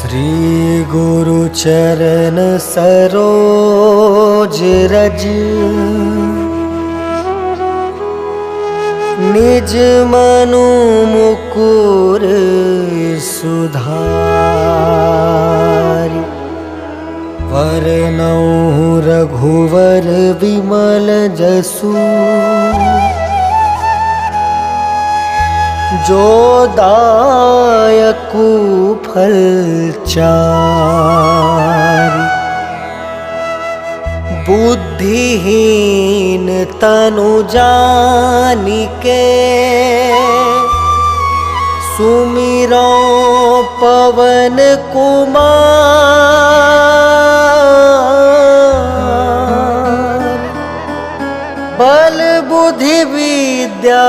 श्री गुरु चरण सरोज रज निज मनु मुकुर सुधारि वरनौ रघुवर विमल जसु जो दायकु फल चारि बुद्धिहीन तनु जानिके सुमिरो पवन कुमार बल बुद्धि विद्या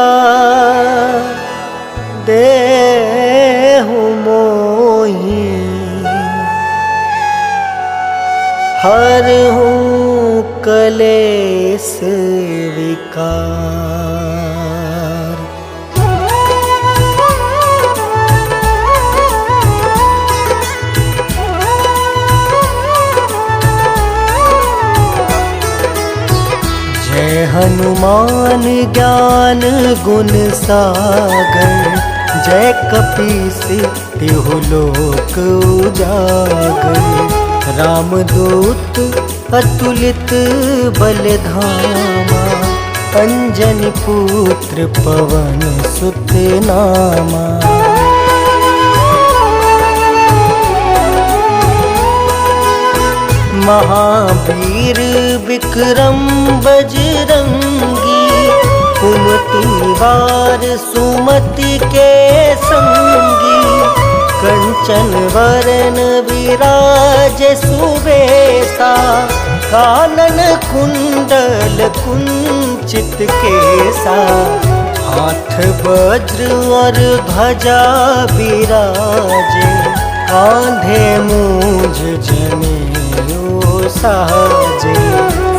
देहु मोहि हरहु कलेश विकार। जय हनुमान ज्ञान गुण सागर जय कपीस तिहु लोक उजागर। रामदूत अतुलित बलधामा अंजनी पुत्र पवन सुत नामा। महावीर विक्रम बजरंगी कुमति वार सुमति के संगी। कंचन वरन विराज सुबेसा कानन कुंडल कुंचित केसा। हाथ वज्र और ध्वजा विराजे कांधे मूंज जनेऊ साजे।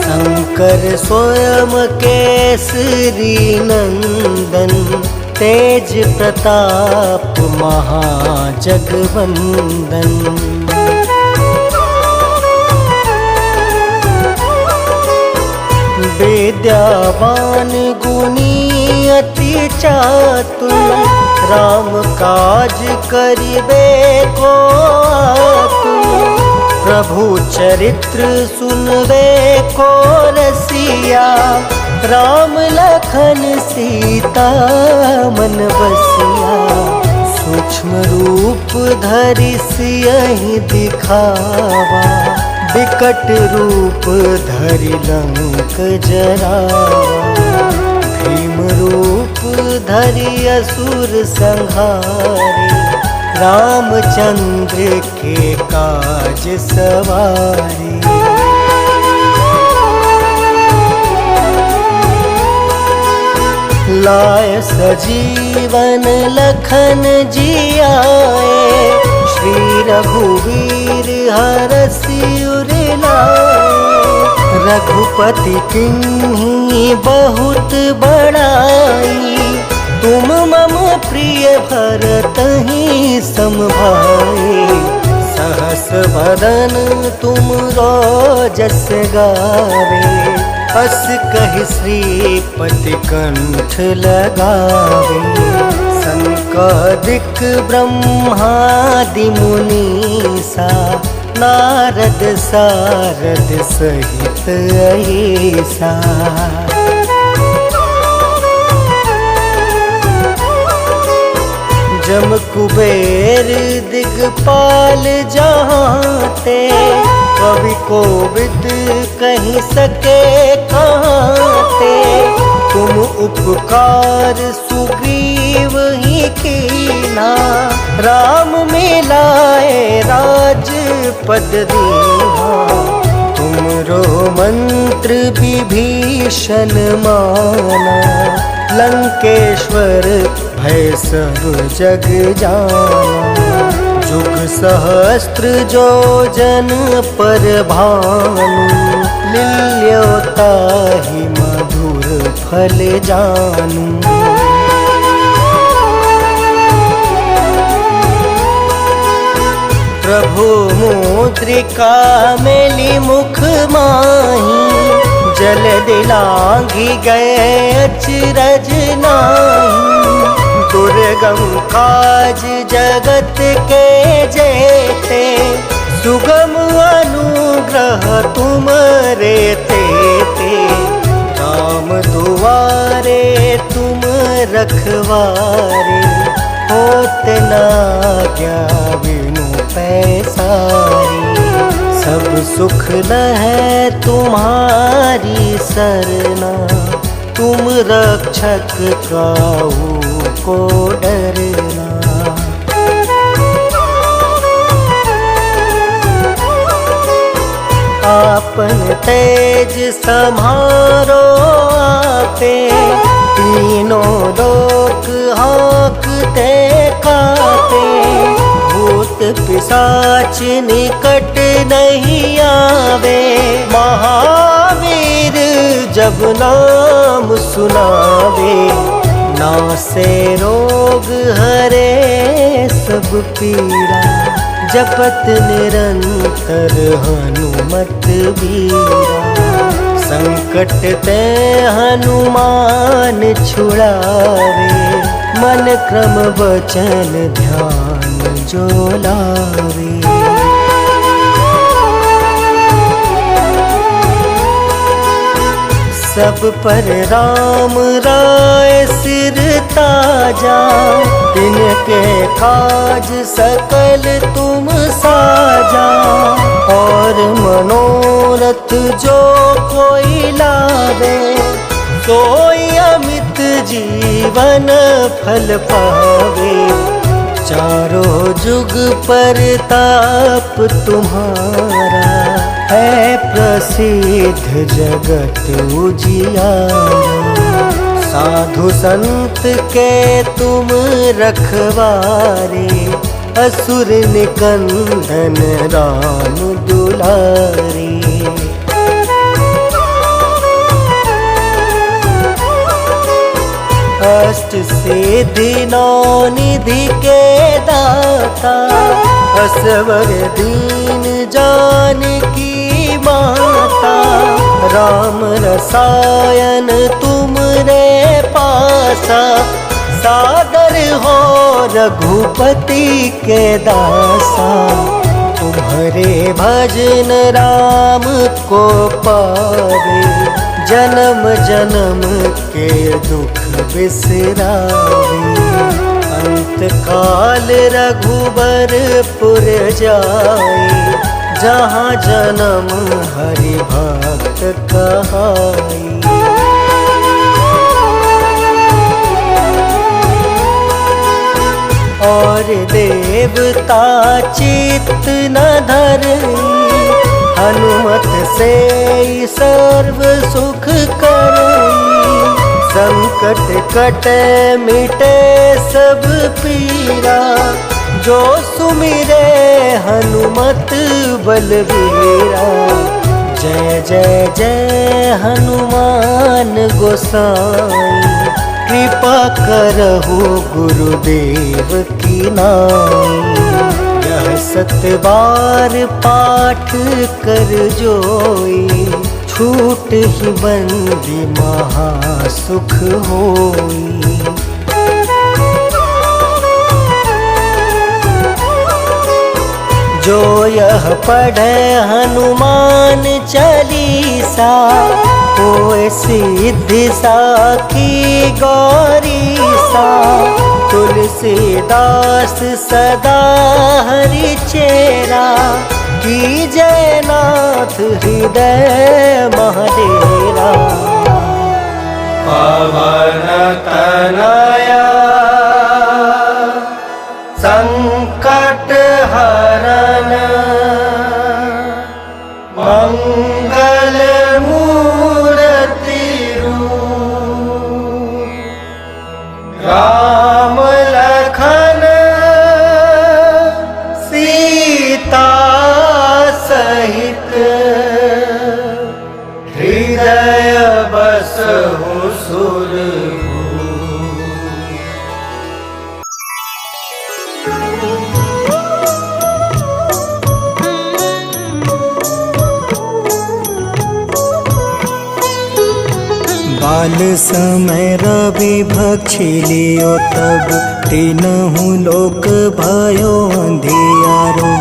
शंकर स्वयं केसरी नंदन तेज प्रताप महाजगवंदन। विद्यावान गुणी अति चातुर राम काज करिबे को आतुर। प्रभु चरित्र सुनबे को रसिया राम लखन सीता मन बसिया। सूक्ष्म रूप धरि सियहि दिखावा विकट रूप धरि लंक जरावा। भीम रूप धरि असुर संहारे रामचंद्र के काज सवारे। लाय सजीवन लखन जियाए श्री रघुवीर हरषि उर लाए। रघुपति किन्हीं बहुत बड़ाई तुम मम प्रिय भरतहि सम भाई। सहस बदन तुम जस गावे अस कहि श्रीपति कंठ लगावे। संकादिक ब्रह्मादि मुनीसा नारद सारद सहित अहिसा। जम कुबेर दिगपाल जहाँते कवि कोविद कहीं सके कहाँते। तुम उपकार सुग्रीव ही कीना राम मिलाए राजपद दीना। तुमरो मंत्र विभीषण माना लंकेश्वर भय सब जग जाना। जुग सहस्त्र जो जन पर भानु लील्योताहि मधुर फल जानू। प्रभु मुद्रिका मेली मुख माही, जल दिलांघी गए अचरज नाही। दुर्गम काज जगत के जेते, सुगम अनुग्रह तुम रे तेते। राम दुआरे तुम रखवारे, होत न क्या बिनु पैसारी। सब सुख लहै तुम्हारी सरना, तुम रक्षक काहू को डरना। आपन तेज सम्हारो आपे, तीनों लोक हाँकते कापे। भूत पिशाच निकट नहीं आवे, महावीर जब नाम सुनावे। नासे रोग हरे सब पीड़ा, जपत निरंतर हनुमत बीरा। संकट ते हनुमान छुड़ावे, मन क्रम वचन ध्यान जो लावे। सब पर राम राय सिर ताजा, तिनके काज सकल तुम साजा। और मनोरथ जो कोई लावे, सोई अमित जीवन फल पावे। चारों जुग परताप तुम्हारा, है प्रसिद्ध जगत उजियारा। साधु संत के तुम रखवारे, असुर निकंदन राम दुलारे। अष्ट सिद्धि नौ निधि के दाता, असवर दीन जानकी माता। राम रसायन तुम रे पासा, सादर हो रघुपति के दासा। तुम्हारे भजन राम को पावे, जन्म जन्म के दुख बिसरावे। अंत काल रघुबरपुर जाए, जहाँ जन्म हरि भक्त कहाई। और देवता चित्त न धरई, हनुमत से सर्व सुख करई। संकट कटे मिटे सब पीरा, जो सुमिरे हनुमत बलबीरा। जय जय जय हनुमान गोसाई, कृपा करहु गुरुदेव की नाई। यह 7 बार पाठ कर जोई, छूट ही बंदी महासुख होई। जो यह पढ़े हनुमान चालीसा, होए सिद्धि साखी गौरीसा। तुलसीदास सदा हरि चेरा, की जयनाथ हृदय महाडेरा। पवन तनया संकट हरन, मंगल मूर्ति रूप। राम लखन सीता सहित, हृदय बसहु सुरभूप। काल समय रवि भक्षी लियो तब तीनहु लोक भयो अंधियारो।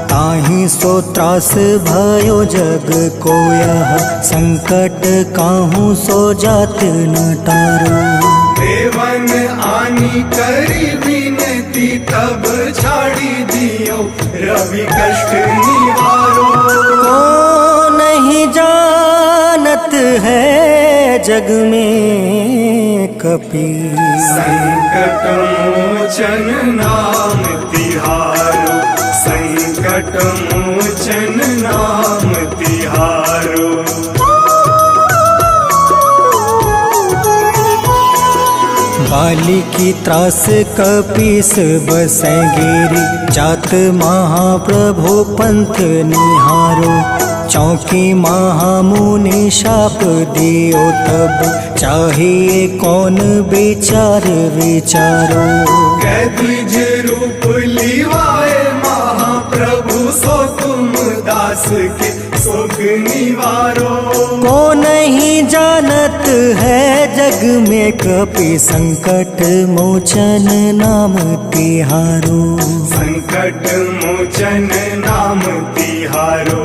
ताहि सो त्रास भयो जग को यह संकट काहू सो जात न टारो। देवन आनी करी विनती तब छाड़ी दियो रवि कष्ट निवारो। को नहीं जानत है जग में कपि संकट मोचन नाम तिहारो। संकट मोचन नाम तिहारो। बाली की त्रास कपीस बसै गिरी जात महाप्रभु पंथ निहारो। चौकी महामुनि शाप दियो तब चाहिए कौन विचार विचारो। कैद्विज रूप लिवाए महाप्रभु सो तुम दास के शोक निवारो। को नहीं जानत है जग में कपि संकट मोचन नाम तिहारो। संकट मोचन नाम तिहारो।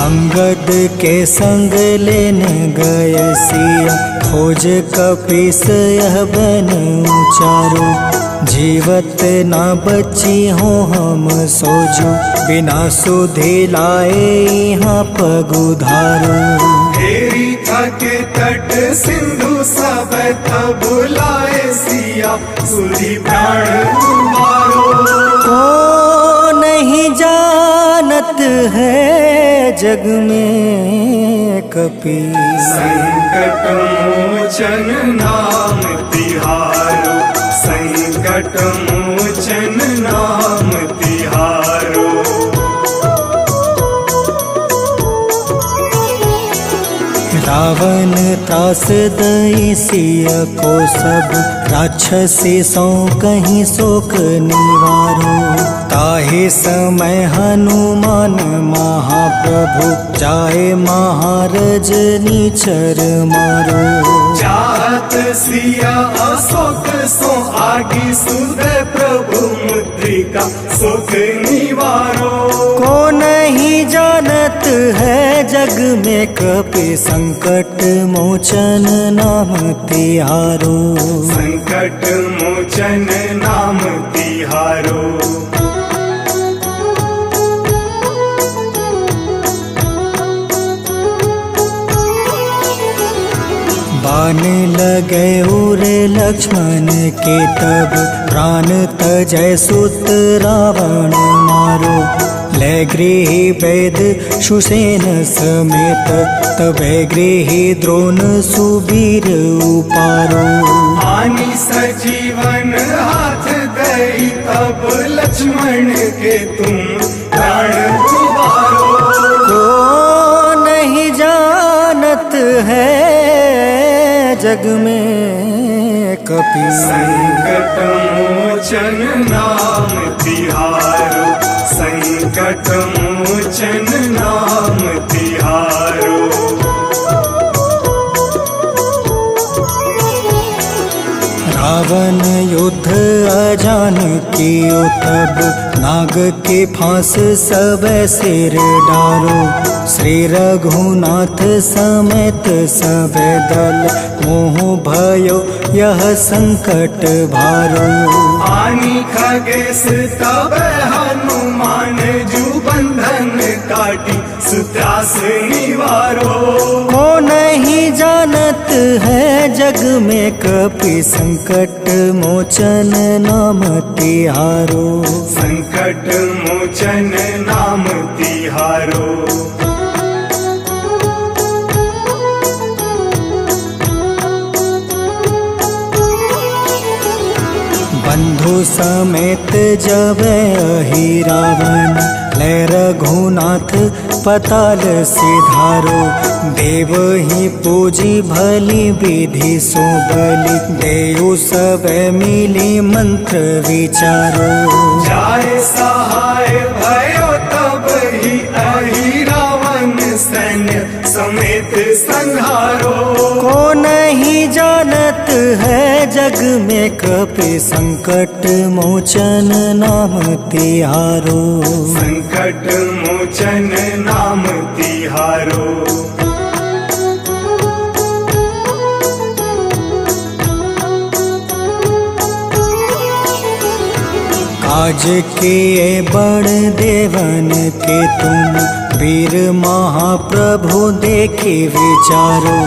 अंगद के संग लेने गए सिया खोज कपीस यह बन उचारो। जीवत ना बची हो हम सोजो बिना सुधि लाए यहाँ पग उधारो। हेरी थके तट सिंधु सब तब लाए सिया सुधि प्राण तुम्हारो। को नहीं जानत है जग में कपि संकट मोचन नाम तिहारो। संकट मोचन नाम तिहारो। रावण त्रास दई सिया को सब राक्षसी सो कहीं शोक निवारो। ताहि समय हनुमान महाप्रभु जाए महारज नीचर मारो। चाहत सिया अशोक सो आगी सुदय प्रभु मुद्रिका शोक निवारो। को नहीं जानत है जग में कपि संकट मोचन नाम तिहारो। संकट मोचन नाम तिहारो। बाण लगे उरे लक्ष्मण के तब प्राण तजय सुत रावण मारो। ले गृह वैद सुसेन समेत तबे गृह द्रोण सुबीर उपारो। आनी सजीवन हाथ दई तब लक्ष्मण के तुम प्राण उबारो। को नहीं जानत है जग में कपि संकट मोचन नाम तिहारो। संकट मोचन नाम तिहारो। रावण युद्ध अजान कियो तब नाग के फांस सब सिर डारो। श्री रघुनाथ समेत सब दल मोह भयो यह संकट भारो। आनी खगेश तब हनुमान जू बंधन काटी सुत्रास निवारो। को नहीं जानत है जग में कपि संकट मोचन नाम तिहारो। संकट मोचन नाम तिहारो। बंधु समेत जब अहि रावण ले रघुनाथ पताल सिधारो। देव ही पूजी भली विधि सो बलि, देव सब मिली मंत्र विचारो। जाय सहाय भयो तब ही अहि रावण सैन्य समेत संहारो। को नहीं जानत है जग में कपि संकट मोचन नाम तिहारो। संकट मोचन नाम तिहारो। काज किए बड़ देवन के तुम, वीर महाप्रभु देखे विचारो।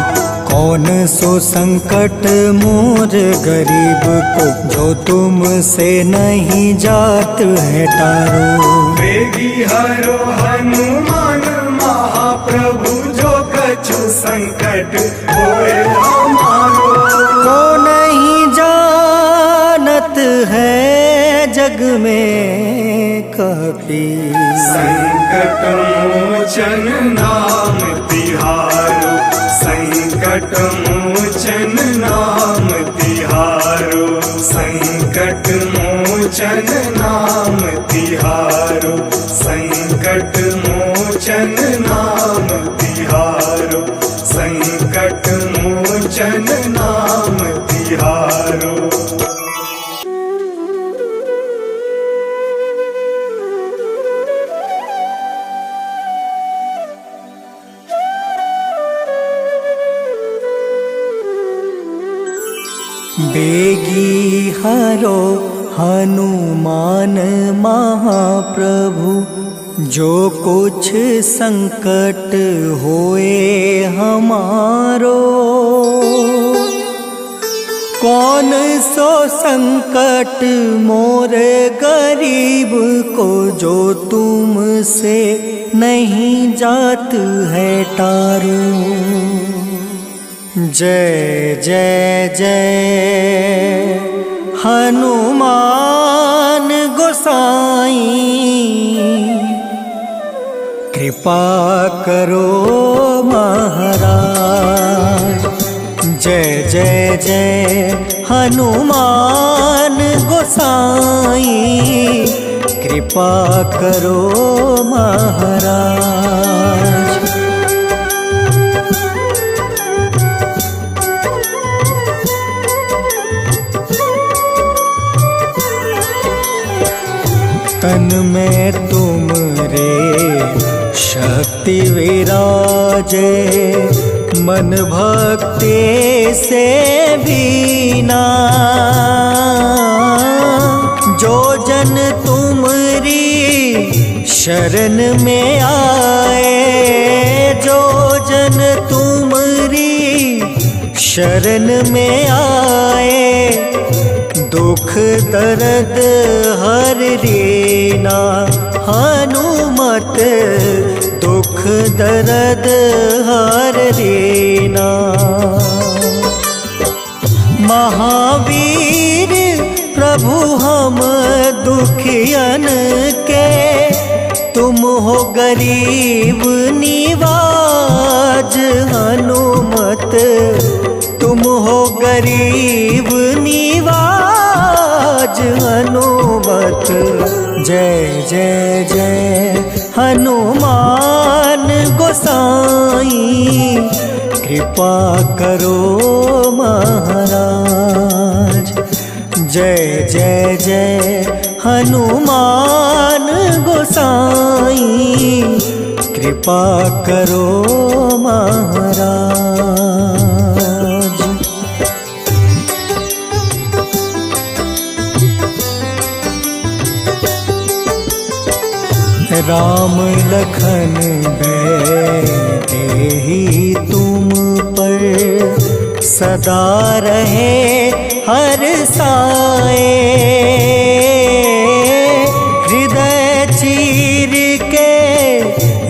कौन सो संकट मोर गरीब को, जो तुम से नहीं जात है टारो। वेगी हरो हनुमान महाप्रभु, जो कछु संकट होए हमारो। को नहीं जानत है जग में कपि, संकट मोचन नाम तिहारो। संकट मोचन नाम तिहारो। संकट मोचन नाम तिहारो। संकट मोचन नाम तिहारो। संकट मोचन नाम तिहारो। बेगी हरो हनुमान महाप्रभु, जो कुछ संकट होए हमारो। कौन सो संकट मोर गरीब को, जो तुम से नहीं जात है टारो। जय जय जय हनुमान गोसाई, कृपा करो महाराज। जय जय जय हनुमान गोसाई, कृपा करो महाराज। तन में तुम रे शक्ति विराजे, मन भक्ति से बीना। जो जन तुमरी शरण में आए, जो जन तुमरी शरण में आए, दुख दर्द हर रीना। हनुमत दुख दर्द हर रीना। महावीर प्रभु हम दुखियन के, तुम हो गरीब निवाज। हनुमत तुम हो गरीब निवाज। हनुमत जय जय जय हनुमान गोसाई, कृपा करो महाराज। जय जय जय हनुमान गोसाई, कृपा करो महाराज। राम लखन देहि तुम पर, सदा रहे हर साए। हृदय चीर के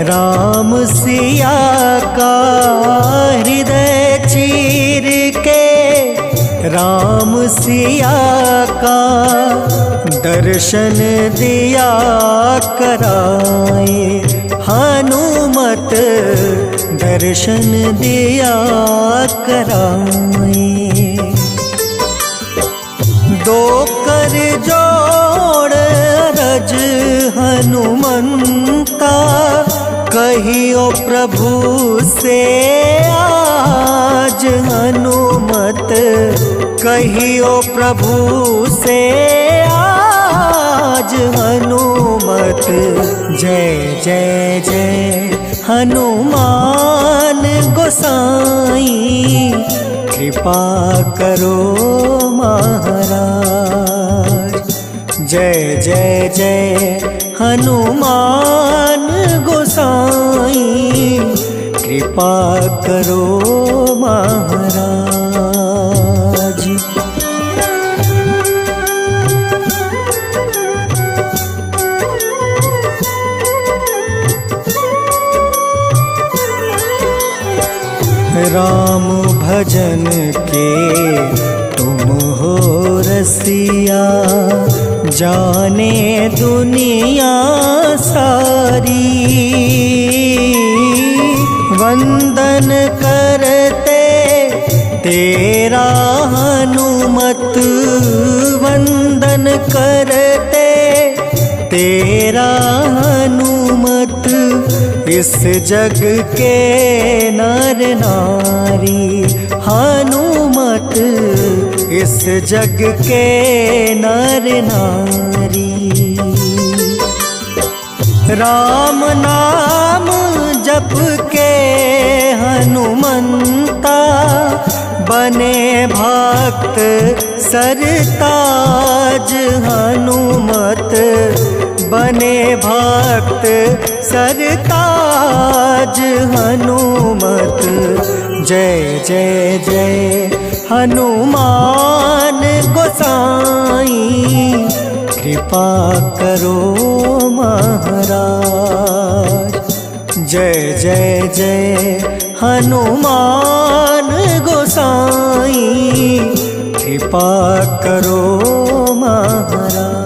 राम सिया का, हृदय चीर के राम सिया का, दर्शन दिया कराए। हनुमत दर्शन दिया कराए। दो कर जोड़ रज हनुमंता, कहियो प्रभु से आज हनुमत, कहियो प्रभु से आज हनुमत। जय जय जय हनुमान गोसाई, कृपा करो महाराज। जय जय जय हनुमान गोसाई, कृपा करो महाराज। राम भजन के तुम हो रसिया, जाने दुनिया सारी। वंदन करते तेरा हनुमत, वंदन करते तेरा हनुमत। इस जग के नर नारी हनुमत, इस जग के नर नारी। राम नाम जप के हनुमंता, बने भक्त सरताज हनुमत, बने भक्त सरताज हनुमत। जय जय जय हनुमान गोसाई, कृपा करो महाराज। जय जय जय हनुमान गोसाई, कृपा करो महाराज।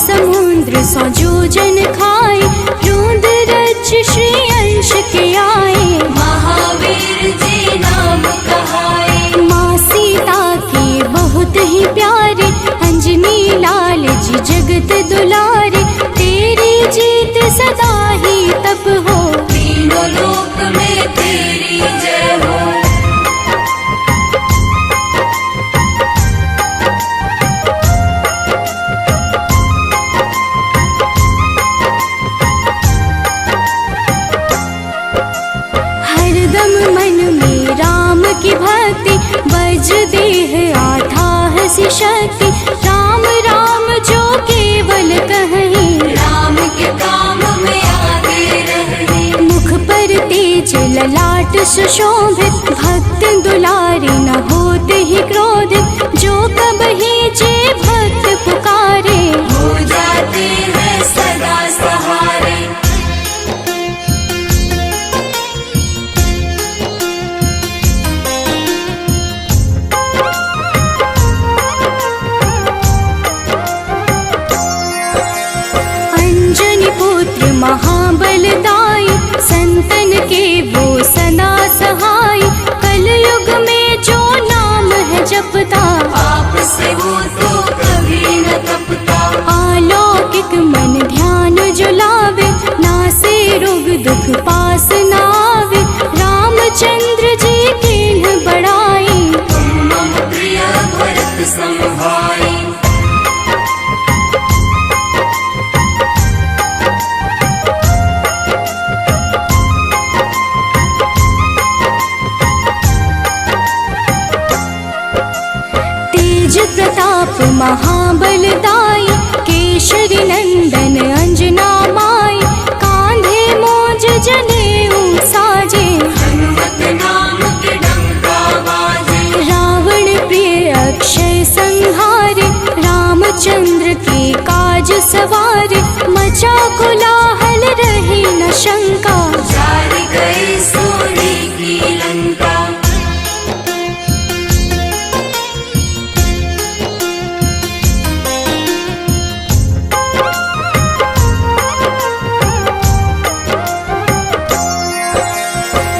समुद्र सौ जोजन खाए, रोंद रज श्री अंश के आए। महावीर जी नाम कहाए, माँ सीता के बहुत ही प्यारे, अंजनी लाल जी जगत दुलारे। तेरी जीत सदा ही तप हो, तीनों लोक में तेरी जय हो। की भक्ति बज देह आधाह सी शक्ति, राम राम जो केवल कहीं, राम के काम में आगे रहे। मुख पर तेज ललाट सुशोभित, भक्त दुलारी न होते ही क्रोधित। जो कबहि जे भक्त पुकारे, हो जाते हैं सदा सहारे। महाबलदाई, संतन के वो सदा सहाय। कलयुग में जो नाम है जपता, आप से वो तो कभी न तपता। अलौकिक मन ध्यान जो लावे, नासे रोग दुख पास न आवे। रामचंद्र जी के बड़ाई, तुम मम प्रिय भरत संभाई। प्रताप आज सवार, मचा कोलाहल रही न शंका। जार गए सोने की लंका।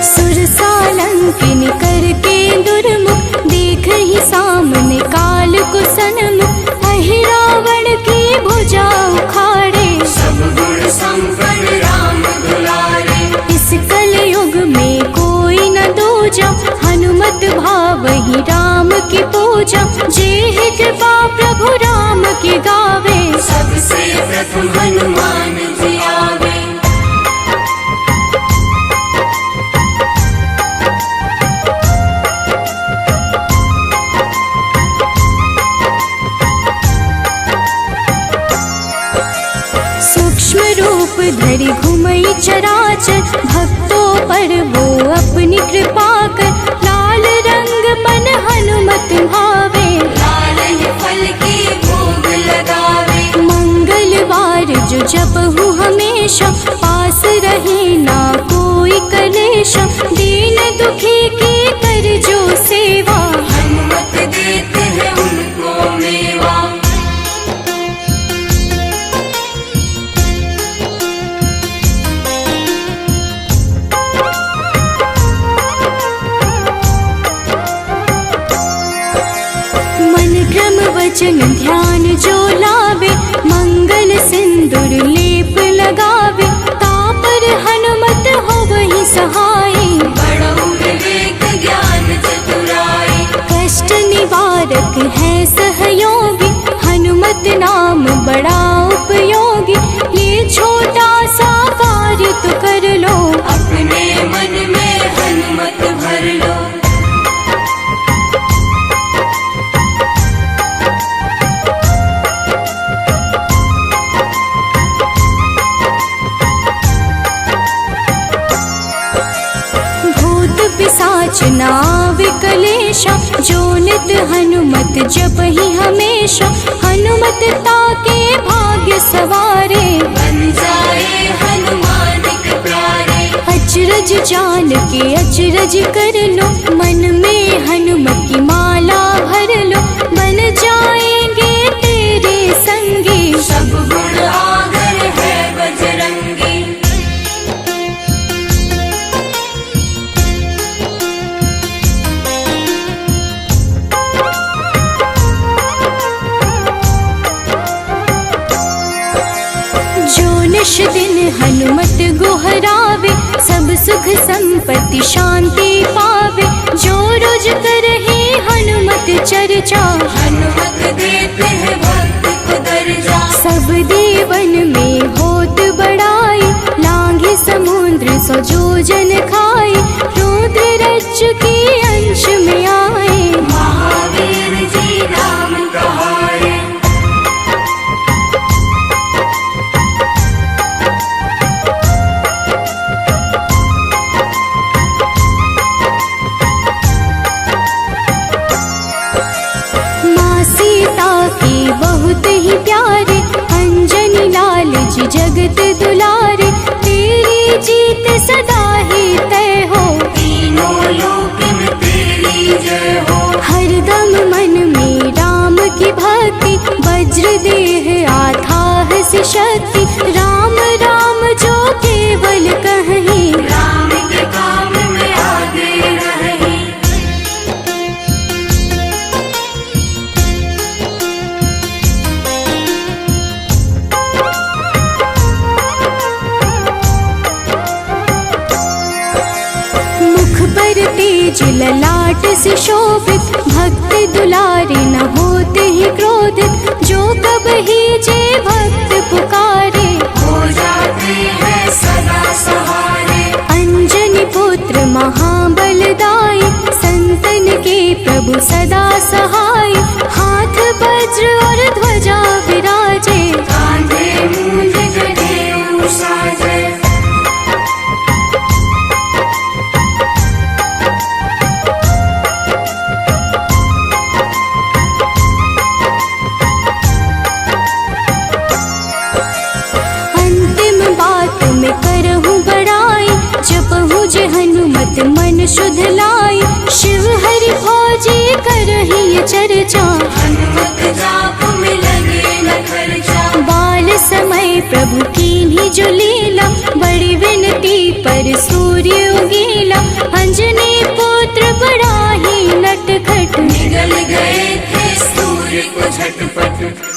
सुरसालंकिनी करके दुर्मुख, देख ही सामने काल को सन्मुख। अहिरावण की भुजा उखाड़े, सब गुण संपन्न राम दुलारे। इस कलयुग में कोई न दूजा, हनुमत भाव ही राम की पूजा। जेहि कृपा प्रभु राम की गावे, सबसे प्रथम हनुमान जी आवे। सूक्ष्म रूप धरि घुमई चराचर, भक्तों पर वो अपनी कृपा कर। लाल रंग मन हनुमत भावे, लाल ही फल की भोग लगावे। मंगलवार जो जपहु हमेशा, पास रहे ना कोई कलेशा। दीन दुखी की कर जो सेवा, हनुमत देते हैं उनको मेवा। मन क्रम वचन ध्यान जो लावे, मंगल सिंदूर लेप लगावे। तापर हनुमत हो वही सहाय, बड़ो विवेक ज्ञान चतुराई। कष्ट निवारक है सहयोगी, हनुमत नाम बड़ा उपयोगी। ये छोटा सा कार्य तो कर लो, अपने मन में हनुमत भर लो। भूत पिशाच नाव कलेशा, जो नित हनुमत जप ही हमेशा। हनुमत ताके भाग्य सवारे, बन जाए हनुमान के प्यारे। अचरज जान के अचरज कर लो, मन में हनुमत की माला भर लो। बन जाएंगे तेरे संगी, सब गुण आगर है बजरंगी। जो निश दिन हनुमत गोहरावे, सब सुख संपत्ति शांति पावे। जो रोज करहे हनुमत चर्चा, हनुमत देते हैं भक्त को दर्जा। सब देवन में होत बड़ाई, लांघे समुद्र सो जो जन खाए। रुद्र रज के अंश में आए, महावीर जी राम कहाए। माँ सीता के बहुत ही प्यारे, अंजनी लाल जी जगत दुलारे। तेरी जीत सदा ही तय हो, तीनों लोक में तेरी जय हो। हरदम मन में राम की भक्ति, वज्र देह आधार से शक्ति। राम राम जो केवल कहीं, राम के काम में आगे रहे। मुख पर तेज ललाट से शोभित, भक्त दुलारे न होते ही क्रोधित। जो कब ही जे भक्त पुकारे, हो जाते हैं सदा सहारे। अंजनी पुत्र महाबलदाई, संतन के प्रभु सदा सहाय। हाथ वज्र और ध्वजा विराजे, कांधे मूंज जनेऊ साजे। नित मन शुद्ध लाई, शिव हरि भोजे करहि चर्चा। हनुमत जाप में लगे न खर्चा, बाल समय प्रभु कीन्ही जो लीला, बड़ी विनती पर सूर्य उगेला। अंजनी पुत्र बड़ा ही नटखट, निगल गए थे सूर्य को झटपट।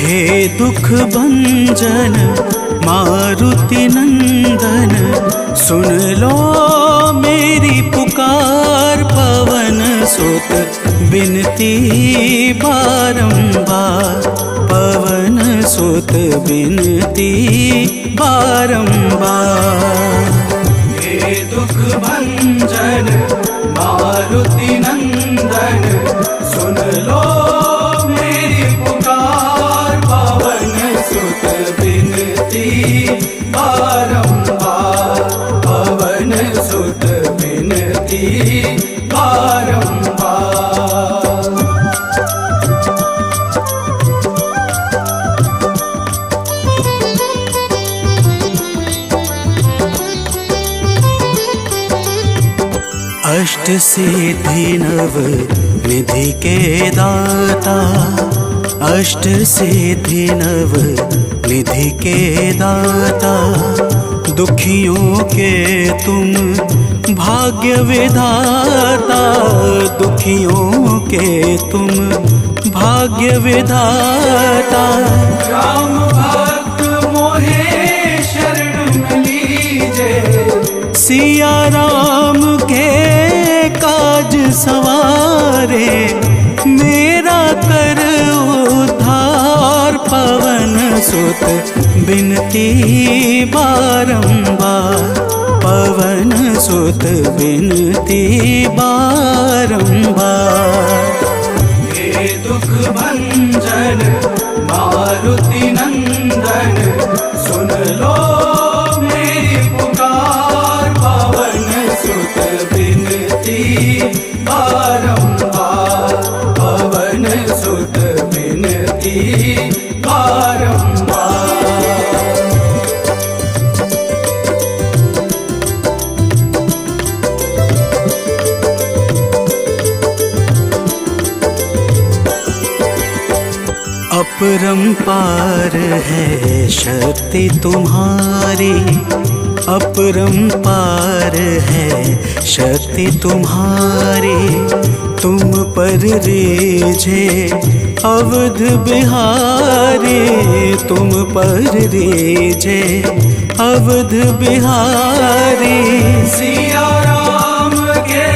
हे दुख भंजन मारुति नंदन, सुन लो मेरी पुकार। पवन सुत बिनती बारंबार, पवन सुत बिनती बारंबार। हे दुख भंजन मारुति नंदन, सुन लो मेरी पुकार। पवन सुत बिनती बारंबार, पवन सुत बिनती बारंबार। अष्ट सिद्धि नव निधि के दाता, अष्ट सिद्धि नव निधि के दाता। दुखियों के तुम भाग्य विधाता, दुखियों के तुम भाग्य विधाता। राम भक्त मोहे शरण लीजे, सिया राम के काज सवारे। मेरा कर उद्धार, पवन सुत बिनती बारंबार, पवन सुत बिनती बारंबार। हे दुख भंजन मारुति नंदन, सुन लो मेरी पुकार। पवन सुत बिनती बारंबार, पवन सुत बिनती बारंबार। अपरंपार है शक्ति तुम्हारी, अपरंपार है शक्ति तुम्हारी। तुम पर रीझे अवध बिहारी, तुम पर रीझे अवध बिहारी। सिया राम के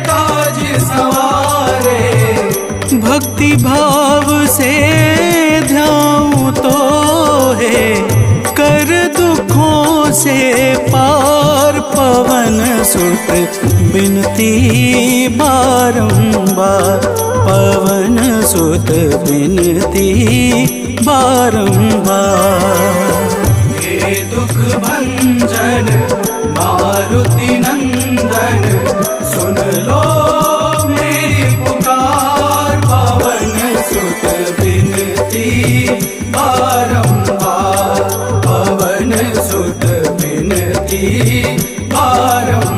काज सवारे, भक्ति भाव से ध्याऊं तो है कर दुखों से पार। पवन सुत बिनती बारंबार, पवन सुत बिनती बारंबार। हे दुख भंजन मारुति नंदन, सुन लो मेरी पुकार। पवन सुत बिनती बारंबार, पवन सुत बिनती बारंबार।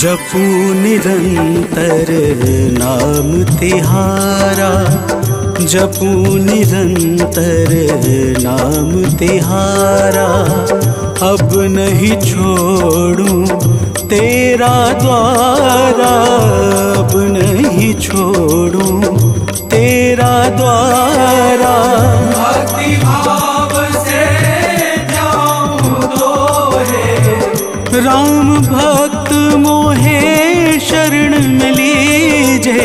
जपू निरंतर नाम तिहारा, जपू निरंतर नाम तिहारा। अब नहीं छोड़ूं तेरा द्वारा अब नहीं छोड़ूं, तेरा द्वारा भक्ति भाव से जाऊं तो है। राम भक्त मोहे शरण में लीजे,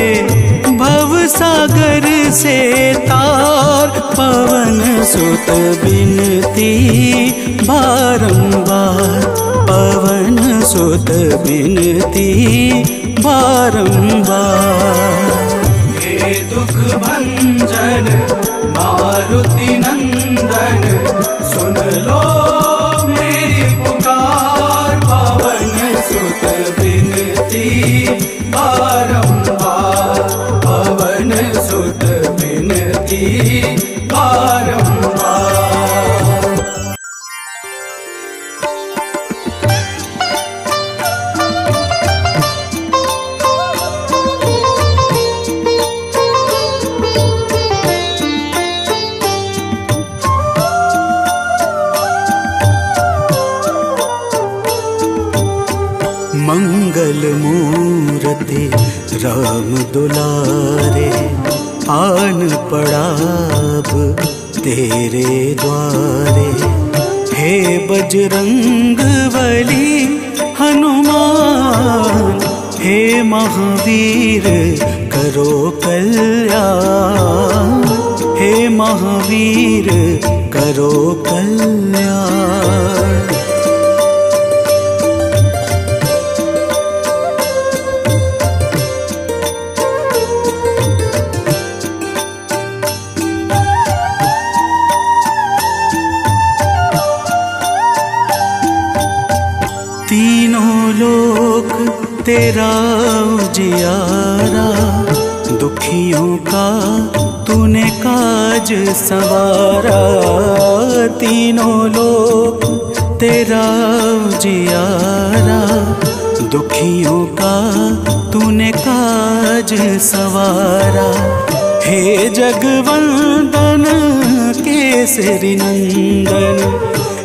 भव सागर से तार पवन सुत बिनती बारंबार, पवन सुत बिनती बारंबार। हे दुख भंजन मारुति नंदन, सुन लो मेरी पुकार, पवन सुत बिनती बारंबार, पवन सुत बिनती बारंबार। मंगल मूर्ति राम दुलारे, आन पड़ाब तेरे द्वारे। हे बजरंग बली हनुमान, हे महावीर करो कल्याण, हे महावीर करो कल्याण। तीनों लोक तेरा उजियारा, दुखियों का तूने काज संवारा। तीनों लोक तेरा उजियारा, दुखियों का तूने काज संवारा। हे जगवंदन केसरी नंदन,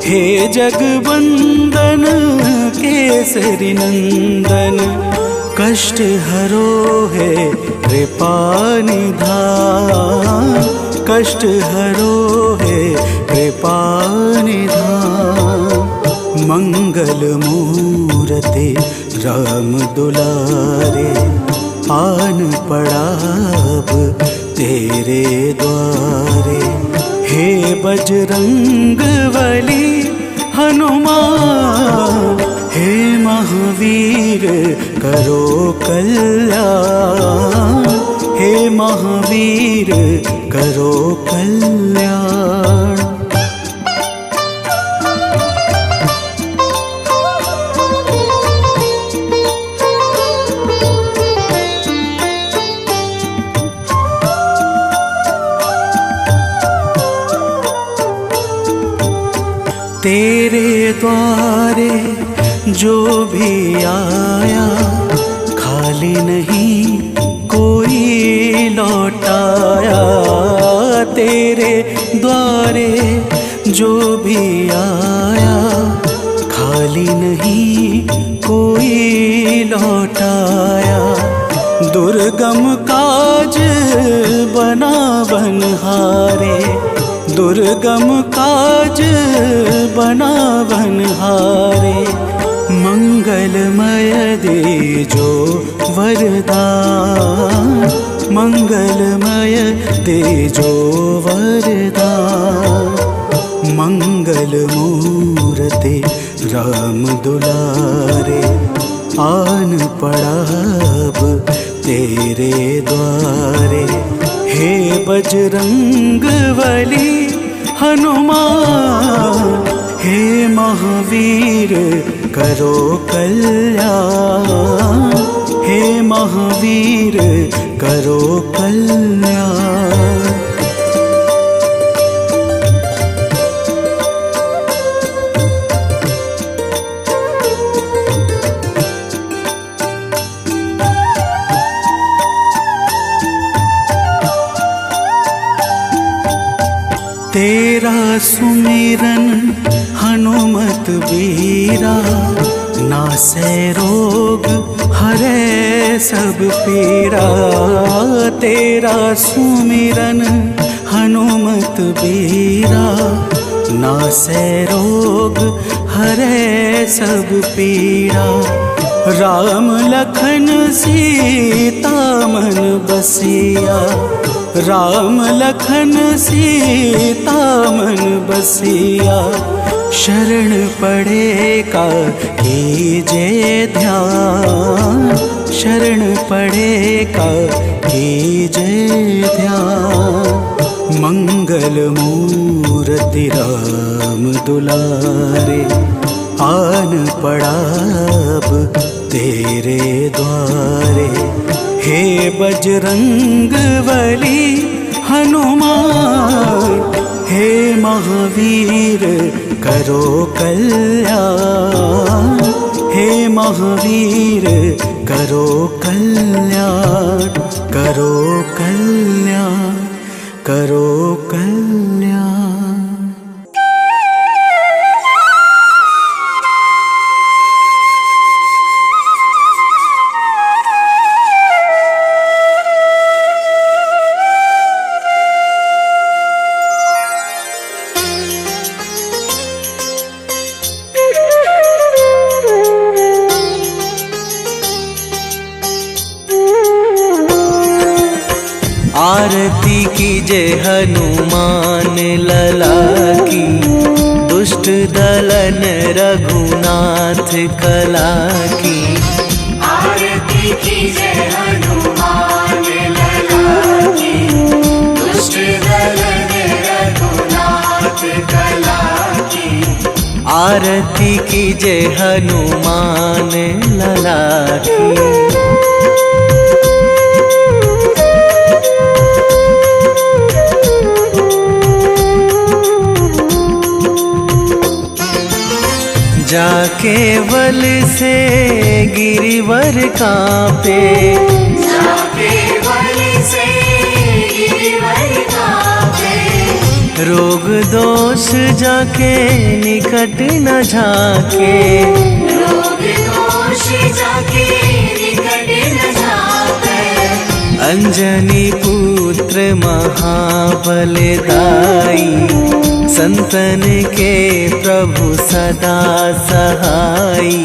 हे जगवंदन केसरी नंदन। कष्ट हरो है कृपा निधान, कष्ट हरो है कृपा निधान। मंगल मूर्ति राम दुलारे, आन पड़ाब तेरे द्वारे। हे बजरंग बली हनुमान, हे महावीर करो कल्याण, हे महावीर करो कल्याण। तेरे द्वारे जो भी आया, खाली नहीं कोई लौटाया। तेरे द्वारे जो भी आया, खाली नहीं कोई लौटाया। दुर्गम काज बना बनहारे, दुर्गम काज बना बनहारे। मंगलमय दे जो वरदान, मंगलमय दे जो वरदान। मंगल मूर्ति राम दुलारे, आन पड़ाब तेरे द्वारे। हे बजरंग बली हनुमान, हे महावीर करो कल्याण, हे महावीर करो कल्याण। तेरा सुमिरन हनुमत बीरा, नासै रोग हरे सब पीड़ा, तेरा सुमिरन हनुमत बीरा। नासै रोग हरे सब पीड़ा, राम लखन सीता मन बसिया। राम लखन सीता मन बसिया, शरण पड़े का कीजे ध्यान। शरण पड़े का कीजे ध्यान। मंगल मूर्ति राम दुलारे, आन पड़ा अब तेरे द्वारे। हे बजरंग बली हनुमान, हे महावीर करो कल्याण। हे महावीर करो कल्याण, करो कल्याण, करो कल्याण। आरती कीजे हनुमान लला की, दुष्ट दलन रघुनाथ कला की। आरती कीजे हनुमान लला की, दुष्ट दलन रघुनाथ कला की। आरती कीजे हनुमान लला की। जाके बल से गिरिवर कांपे, जाके बल से गिरिवर कांपे। रोग दोष जाके निकट न झाके, रोग दोष जाके निकट न झाके। अंजनी पुत्र महाबलदाई, संतन के प्रभु सदा सहाई।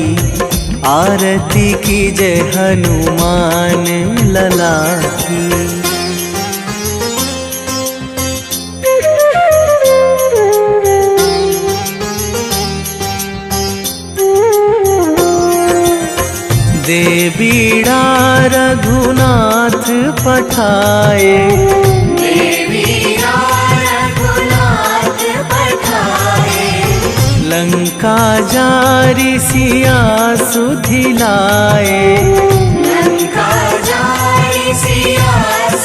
आरती कीजे हनुमान लला की। दे बीड़ा रघुनाथ पठाए, लंका जारी सिया सुधिलाए। लंका जारी सिया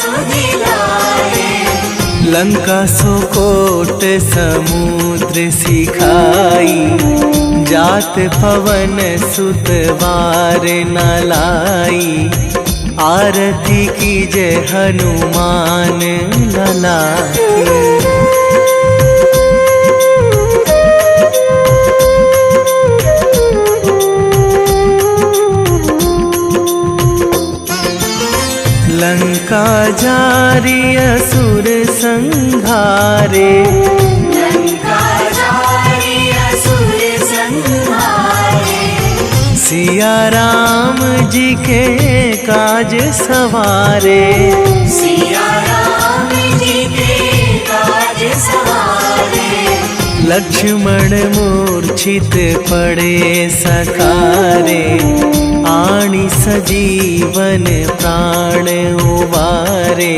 सुधिलाए। लंका सुकोट समुद्र सिखाई, जात पवन सुत वार न लाई। आरती कीजे हनुमान लला की। लंका जारी असुर संहारे, लंका जारी असुर संहारे। सिया राम जी के काज सवारे, सिया राम जी के काज सवारे। लक्ष्मण मूर्छित पड़े सकारे, आणी सजीवन प्राण उबारे।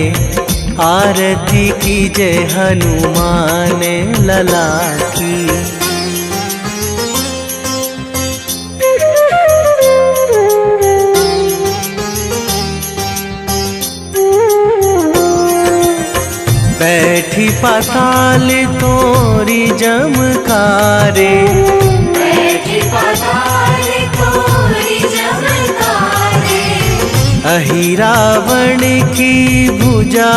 आरती कीजे हनुमान लला की। बैठी पाताल तोरी जमकारे, बैठी पाताल तोरी जमकारे। अहि रावण की भुजा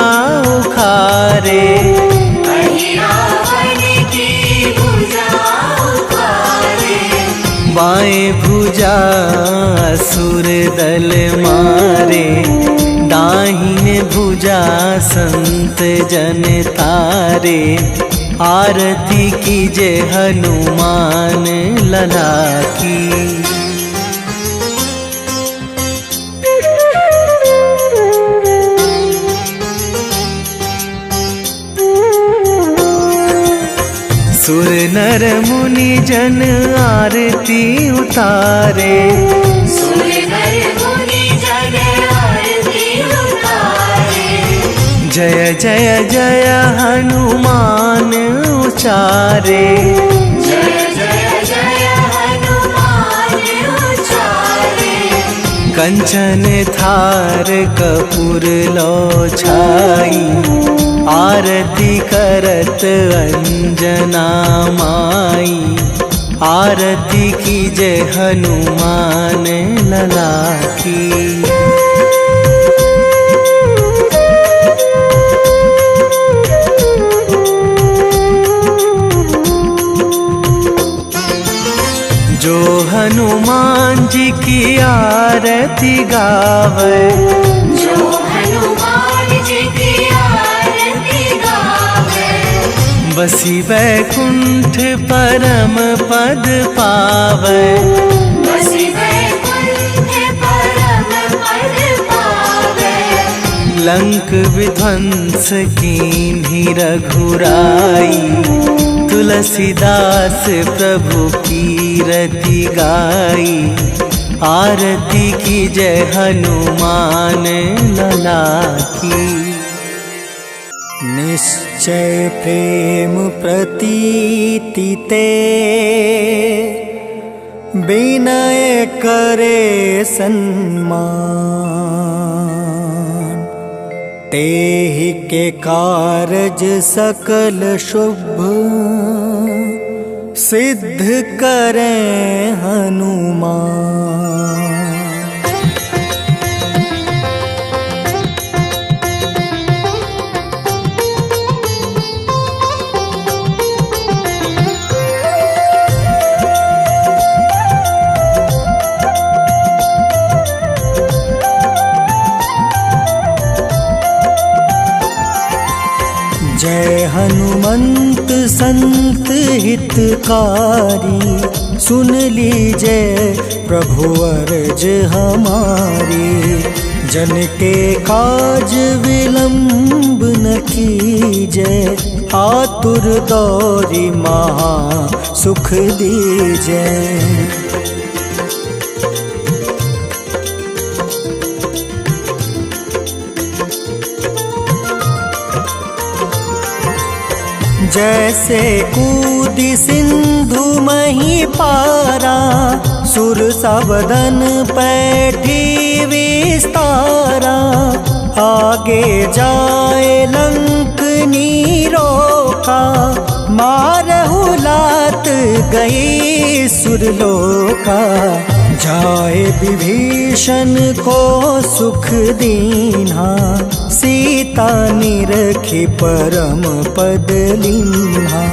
उखारे, अहि रावण की भुजा उखारे। बाएं भुजा असुर दल मारे, दाहिने भुजा संत जन तारे। आरती कीजे हनुमान लला की। सुर नर मुनि जन आरती उतारे, सुर नर मुनि जन आरती उतारे। जय जय जय हनुमान उचारे। जय जय जय हनुमान उचारे। कंचन थार कपूर लो छाई, आरती करत अंजना माई। आरती कीजे हनुमान लला की। जो हनुमान जी की आरती गावे, जो हनुमान जी की आरती गावे। बसी वैकुंठ परम पद पावे। बसी वैकुंठ परम पद पावे। लंक विध्वंस कीन्ही रघुराई, तुलसीदास प्रभु कीरति गाई। आरती कीजे हनुमान लला की। निश्चय प्रेम प्रतीति ते, विनय करे सन्मान। तेहि के कारज सकल शुभ, सिद्ध करें हनुमान। जय हनुमंत संत हितकारी, सुन लीजिए प्रभु अर्ज हमारी। जन के काज विलंब न कीजिए, आतुर दौरी महा सुख दीजिए। जैसे कूदी सिंधु मही पारा, सुर सबदन पैठी विस्तारा। आगे जाए लंक नीरोका, मारहु लात गई सुरलोका। जाए विभीषण को सुख दीन्हा, सीता निरखी परम पद लीन्हा।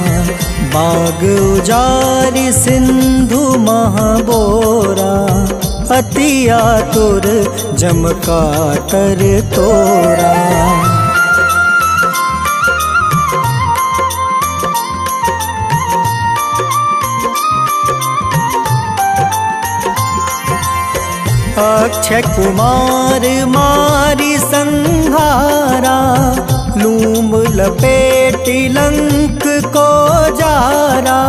बाग उजारि सिंधु महाबोरा, अति आतुर जम कातर तोरा। अक्षय कुमार मारी संहारा, लूम लपेटी लंक को जारा।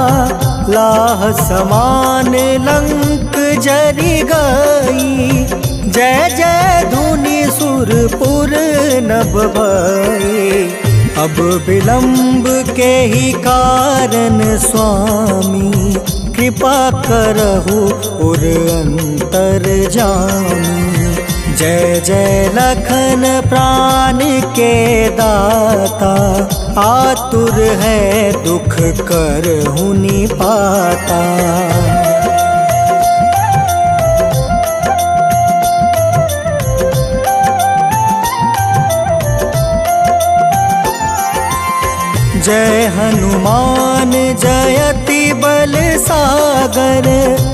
लाह समान लंक जरी गई, जय जय धुनि सुरपुर नभ भई। अब विलंब के ही कारण स्वामी, कृपा करहु उर अंतर जामी। जय जय लखन प्राण के दाता, आतुर है दुख करहु निपाता। जय हनुमान जयति बल सागर,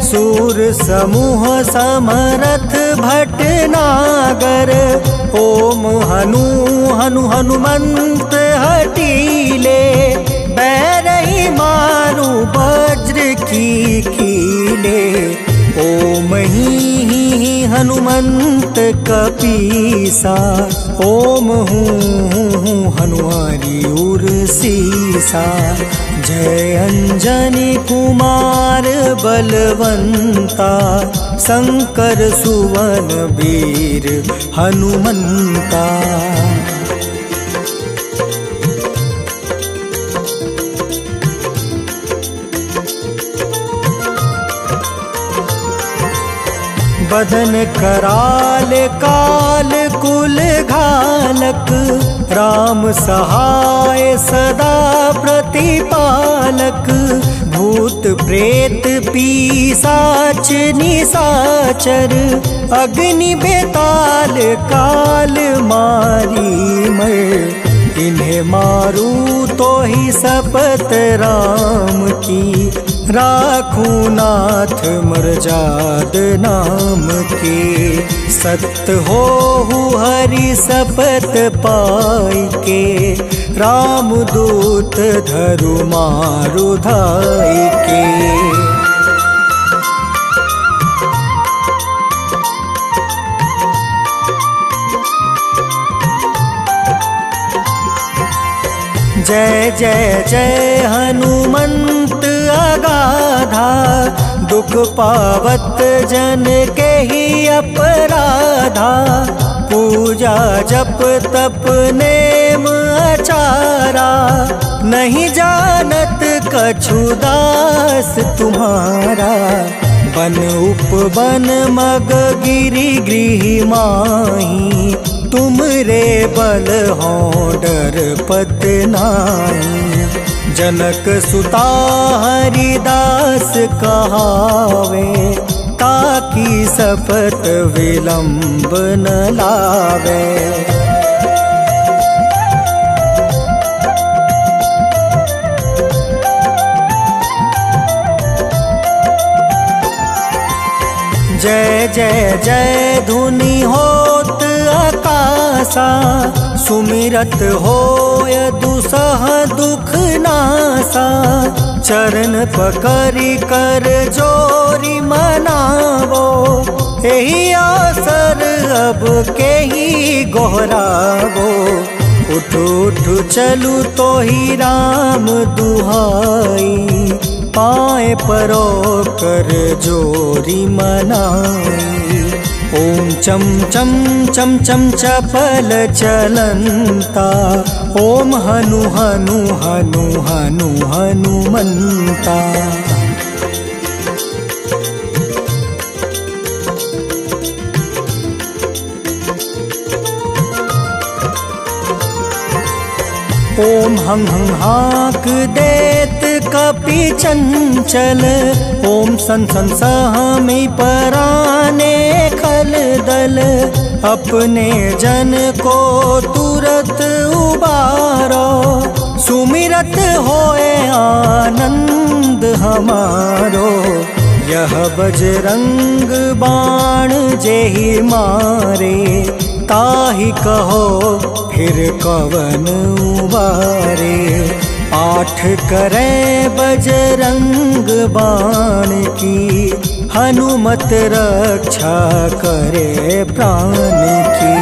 सूर समूह समरथ भटनागर। ओम हनु हनु हनुमंत हटीले, बैरही मारू वज्र की कीले। ओम ही हनुमंत कपीसा, ओम हूँ हनुमारी उर सीसा। जय अंजनी कुमार बलवंता, शंकर सुवन वीर हनुमंता। बदन कराल काल कुल घालक, राम सहाय सदा प्रतिपालक। भूत प्रेत पिशाच निशाचर, अग्नि बेताल काल मारी मर। इन्हें मारू तो ही शपथ राम की, राखू नाथ मर्जाद नाम के। सत्य हो हरि शपथ पाई के, राम दूत धरु मारु धाई के। जय जय जय हनुमंत अगाधा, दुख पावत जन के ही अपराधा। पूजा जप तप नेम आचारा, नहीं जानत कछु दास तुम्हारा। बन उपवन मग गिरि गृह माही, तुम रे बल हो डर पत नाई। जनक सुता हरिदास कहावे, ताकि शपथ विलंब न लावे। जय जय जय धुनि होत आकाशा, सुमिरत होय दुसह दुख नासा। चरण पकड़ि कर जोरी मनावो, एही अवसर अब के ही गोहरावो। उठ उठ चलू तो ही राम दुहाई, पाए परो कर जोरी मनाई। ओम चम चम चम चम चपल चलंता, ओम हनु हनु हनु हनु हनुमंता। ओम हं हं हाक देत कपि चंचल, ओम सन सन सहमी पराने खल दल। अपने जन को तुरत उबारो, सुमिरत होए आनंद हमारो। यह बजरंग बाण जेहि मारे, ताहि कहो फिर कवन उबारे। पाठ करे बजरंग बाण की, हनुमत रक्षा करे प्राण की।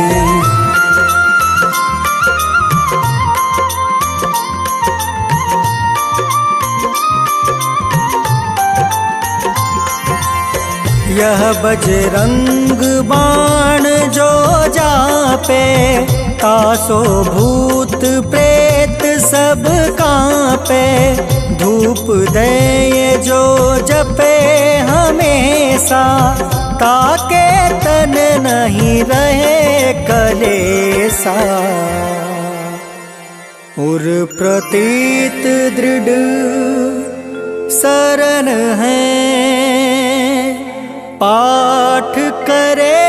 यह बजरंग बाण जो जापे, तासो भूत प्रेत सब कांपे। धूप दे जो जपे हमेशा, ताके तन नहीं रहे कलेसा। उर प्रतीत दृढ़ शरण है, पाठ करे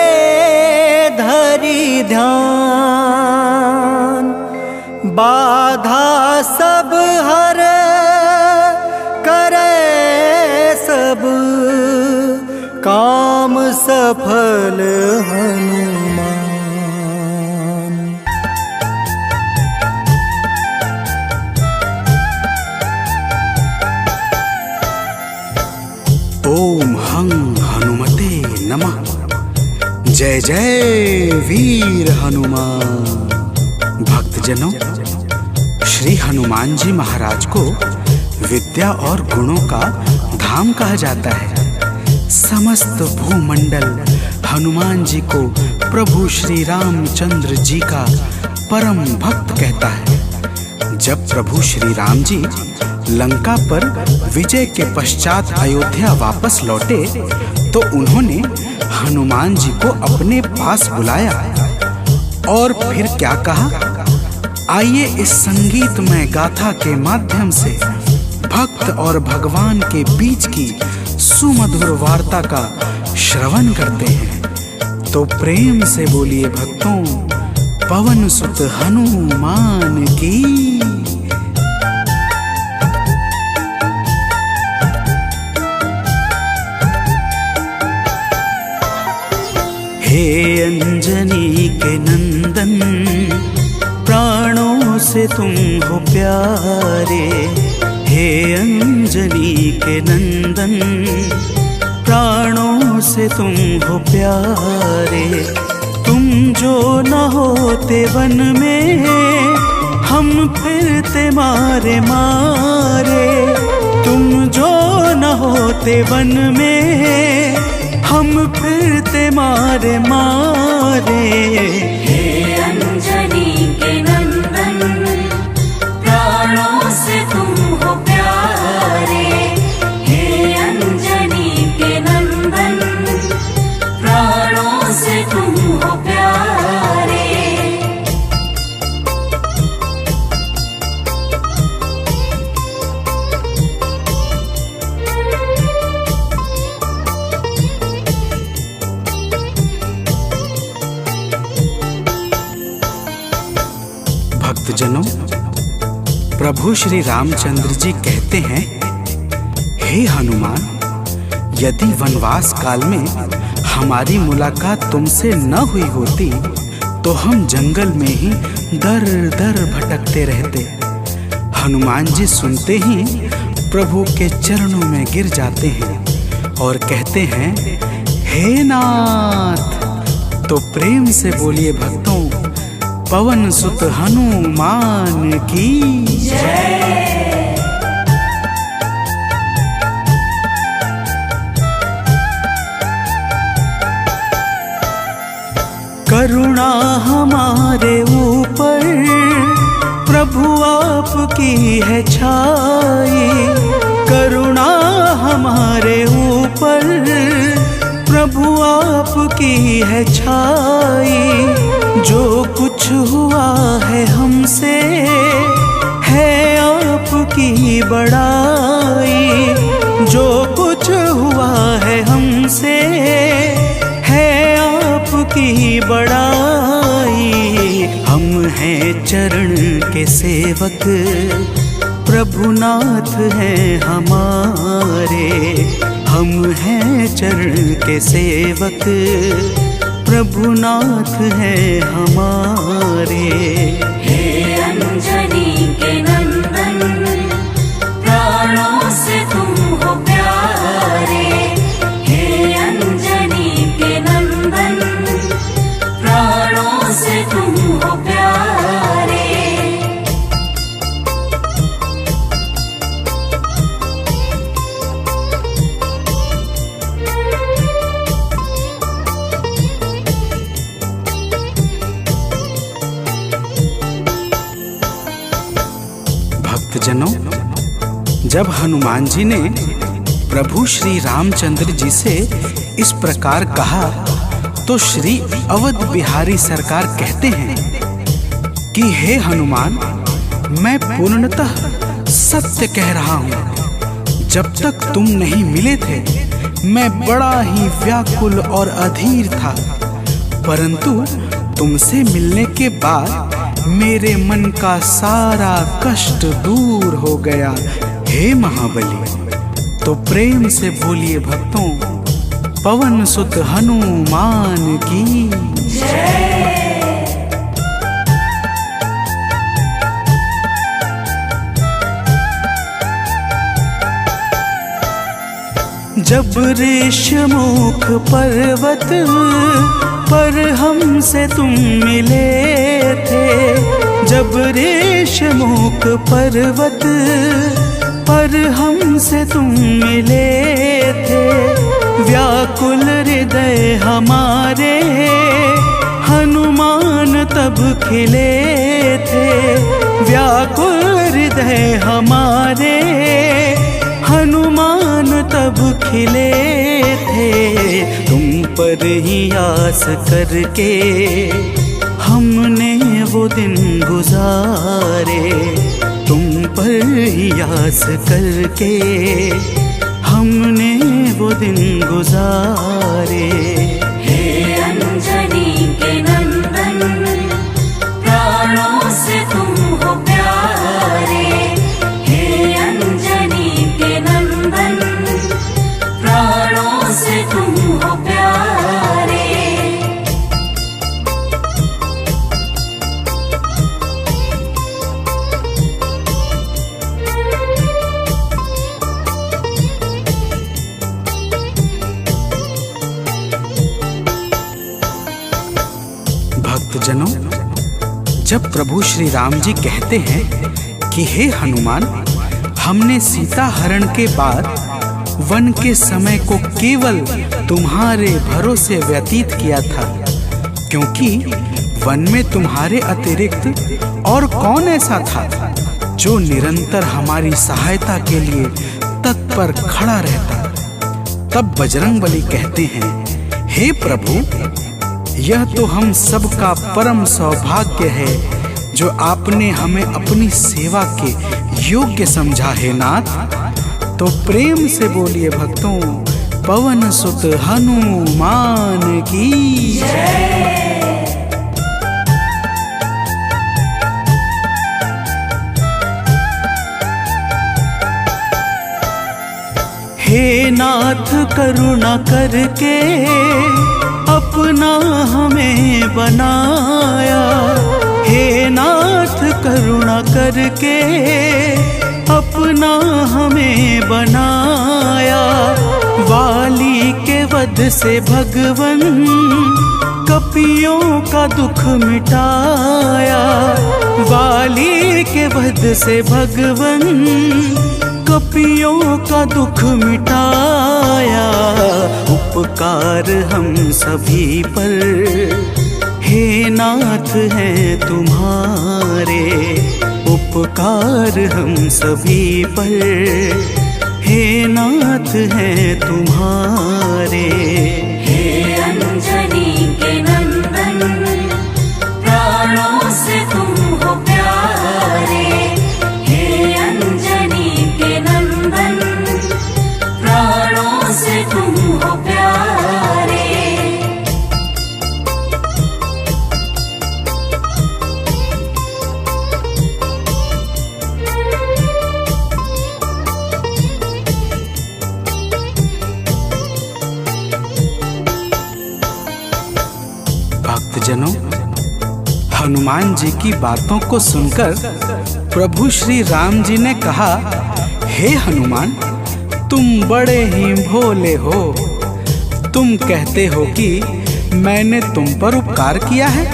धरि ध्यान। बाधा सब हर करे सब काम सफल हनुमान। ओम हं हनुमते नमः। जय जय वीर हनुमान। भक्तजनों, श्री हनुमान जी महाराज को विद्या और गुणों का धाम कहा जाता है। समस्त भूमंडल हनुमान जी को प्रभु श्री रामचंद्र जी का परम भक्त कहता है। जब प्रभु श्री राम जी लंका पर विजय के पश्चात अयोध्या वापस लौटे तो उन्होंने हनुमान जी को अपने पास बुलाया और फिर क्या कहा, आइए इस संगीतमय गाथा के माध्यम से भक्त और भगवान के बीच की सुमधुर वार्ता का श्रवण करते हैं। तो प्रेम से बोलिए भक्तों, पवन सुत हनुमान की। हे अंजनी के नंदन, प्राणों से तुम हो प्यारे। हे अंजनी के नंदन, प्राणों से तुम हो प्यारे। तुम जो न होते वन में, हम फिरते मारे मारे। तुम जो न होते वन में, हम फिरते मारे मारे। हे अंजनी के नंदन, प्राणों से तुम हो प्यारे। हे अंजनी के नंदन, प्राणों से तुम हो प्यारे। भक्तजनों, प्रभु श्री रामचंद्र जी कहते हैं, हे हनुमान, यदि वनवास काल में हमारी मुलाकात तुमसे न हुई होती तो हम जंगल में ही दर दर भटकते रहते। हनुमान जी सुनते ही प्रभु के चरणों में गिर जाते हैं और कहते हैं, हे नाथ। तो प्रेम से बोलिए भक्तों, पवन सुत हनुमान की जय। करुणा हमारे ऊपर प्रभु आपकी है छाई। करुणा हमारे ऊपर प्रभु आपकी है छाई। जो कुछ हुआ है हमसे है आपकी बड़ाई। जो कुछ हुआ है हमसे है आपकी बड़ाई। हम हैं चरण के सेवक, प्रभुनाथ हैं हमारे। हम हैं चरण के सेवक, प्रभुनाथ हैं हमारे। हे अंजनी के नंदन, प्राणों से तुम हो प्यारे। हे अंजनी के नंदन, प्राणों से तुम हो प्यारे। भक्तजनों, जब हनुमान जी ने प्रभु श्री रामचंद्र जी से इस प्रकार कहा तो श्री अवध बिहारी सरकार कहते हैं कि हे हनुमान, मैं पूर्णतः सत्य कह रहा हूँ। जब तक तुम नहीं मिले थे मैं बड़ा ही व्याकुल और अधीर था, परंतु तुमसे मिलने के बाद मेरे मन का सारा कष्ट दूर हो गया। हे महाबली, तो प्रेम से बोलिए भक्तों, पवन सुत हनुमान की जब ऋषमुख पर्वत पर हमसे तुम मिले थे, जब ऋषमुख पर्वत पर हमसे तुम मिले थे, व्याकुल हृदय हमारे हनुमान तब खिले थे, व्याकुल हृदय हमारे हनुमान तब खिले थे। तुम पर ही आस करके हमने वो दिन गुजारे, तुम पर ही आस करके हमने वो दिन गुजारे। हे अंजनी के नंदन, प्राणों से तुम हो प्यारे। हे अंजनी के नंदन, प्राणों से तुम हो प्यारे। भक्तजनों, जब प्रभु श्री राम जी कहते हैं कि हे हनुमान, हमने सीता हरण के बाद वन के समय को केवल तुम्हारे भरोसे व्यतीत किया था, क्योंकि वन में तुम्हारे अतिरिक्त और कौन ऐसा था जो निरंतर हमारी सहायता के लिए तत्पर खड़ा रहता। तब बजरंगबली कहते हैं, हे प्रभु, यह तो हम सबका परम सौभाग्य है जो आपने हमें अपनी सेवा के योग्य समझा है नाथ। तो प्रेम से बोलिए भक्तों, पवन सुत हनुमान की जय। हे नाथ करुणा करके अपना हमें बनाया, हे नाथ करुणा करके अपना हमें बनाया। वाली के वध से भगवन कपियों का दुख मिटाया, वाली के वध से भगवन कपियों का दुख मिटाया। उपकार हम सभी पर हे नाथ हैं तुम्हारे, उपकार हम सभी पर हे नाथ हैं तुम्हारे। हे अंजनी के नंदन, प्राणों से तुम हो प्यारे। हे अंजनी के नंदन, प्राणों से तुम हो प्यारे। भक्तजनों, हनुमान जी की बातों को सुनकर प्रभु श्री राम जी ने कहा, हे हनुमान, तुम बड़े ही भोले हो। तुम कहते हो कि मैंने तुम पर उपकार किया है,